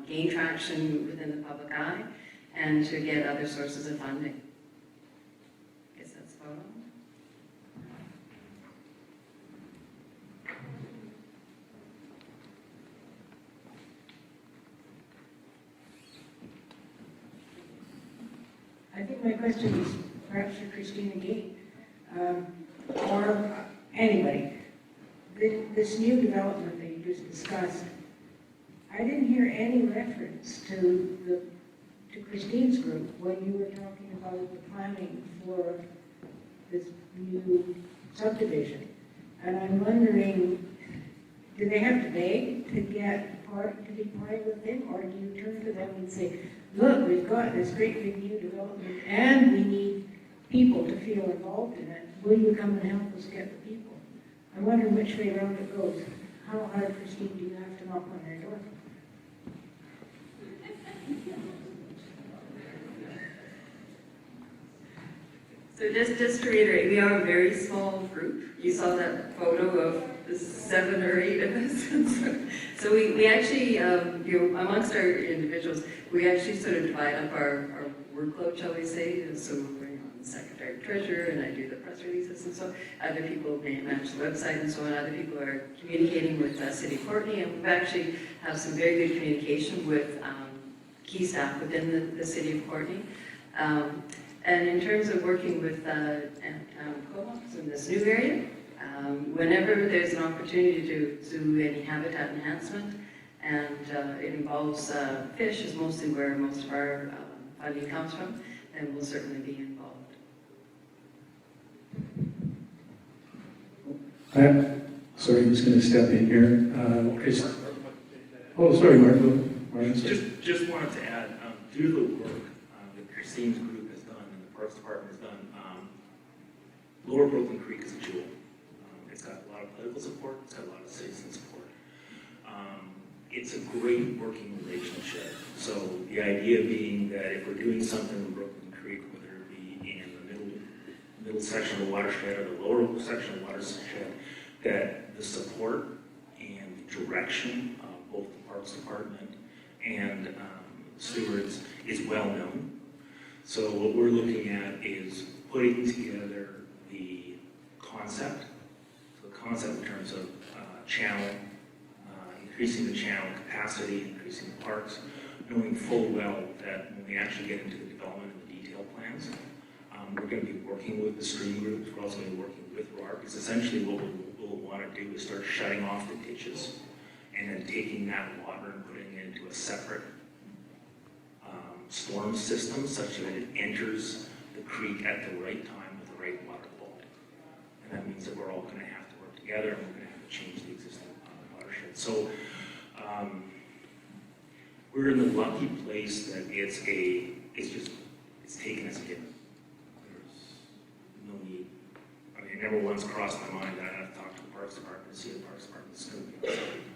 gain traction within the public eye and to get other sources of funding. I guess that's about all. I think my question is perhaps for Christine again, or anybody. This new development that you just discussed, I didn't hear any reference to Christine's group when you were talking about the planning for this new subdivision. And I'm wondering, do they have to beg to be part of the thing, or do you turn to them and say, look, we've got this great big new development and we need people to feel involved in it. Will you come and help us get the people? I wonder which way around it goes. How hard, Christine, do you have to knock on their door? So just to reiterate, we are a very small group. You saw that photo of the 7 or 8 of us. So we actually, amongst our individuals, we actually sort of divide up our workload, shall we say. So I'm the secretary treasurer, and I do the press releases and so on. Other people may manage the website and so on. Other people are communicating with City of Courtney, and we actually have some very good communication with key staff within the City of Courtney. And in terms of working with co-ops in this new area, whenever there's an opportunity to do any habitat enhancement, and it involves fish, is mostly where most of our funding comes from, then we'll certainly be involved. Sorry, I'm just going to step in here. Oh, sorry, Martin. Just wanted to add, do the work. Christine's group has done and the Parks Department has done, Lower Brooklyn Creek is a jewel. It's got a lot of political support, it's got a lot of citizen support. It's a great working relationship. So the idea being that if we're doing something in Brooklyn Creek, whether it be in the middle section of the watershed or the lower section of the watershed, that the support and direction of both the Parks Department and Stewards is well known. So what we're looking at is putting together the concept, so the concept in terms of channel, increasing the channel capacity, increasing the parks, knowing full well that when we actually get into the development of the detailed plans, we're going to be working with the stream groups, we're also going to be working with RAR, because essentially what we'll want to do is start shutting off the ditches and then taking that water and putting it into a separate storm system such that it enters the creek at the right time with the right water flow. And that means that we're all going to have to work together and we're going to have to change the existing watershed. So we're in the lucky place that it's taken as a given. There's no need. I mean, it never once crossed my mind that I'd have to talk to the Parks Department to see if the Parks Department is going to be on site.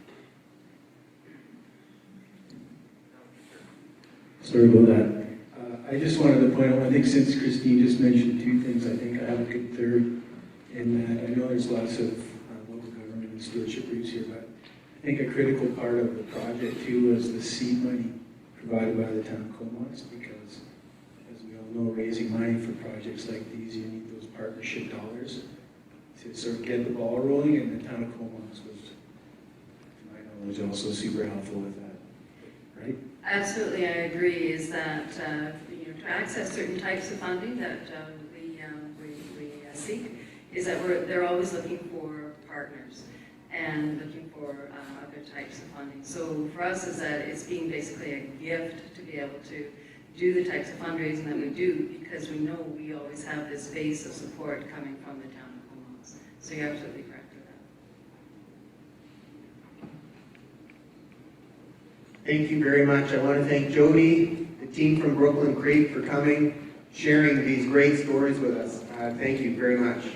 Sorry about that. I just wanted to point out, I think since Christine just mentioned two things, I think I have a good third in that. I know there's lots of local government and stewardship groups here, but I think a critical part of the project too was the seed money provided by the town of Comox, because as we all know, raising money for projects like these, you need those partnership dollars to sort of get the ball rolling, and the town of Comox was, to my knowledge, also super helpful with that, right? Absolutely, I agree, is that to access certain types of funding that we seek, is that they're always looking for partners and looking for other types of funding. So for us is that it's being basically a gift to be able to do the types of fundraising that we do, because we know we always have this base of support coming from the town of Comox. So you're absolutely correct with that. Thank you very much. I want to thank Jody, the team from Brooklyn Creek for coming, sharing these great stories with us. Thank you very much.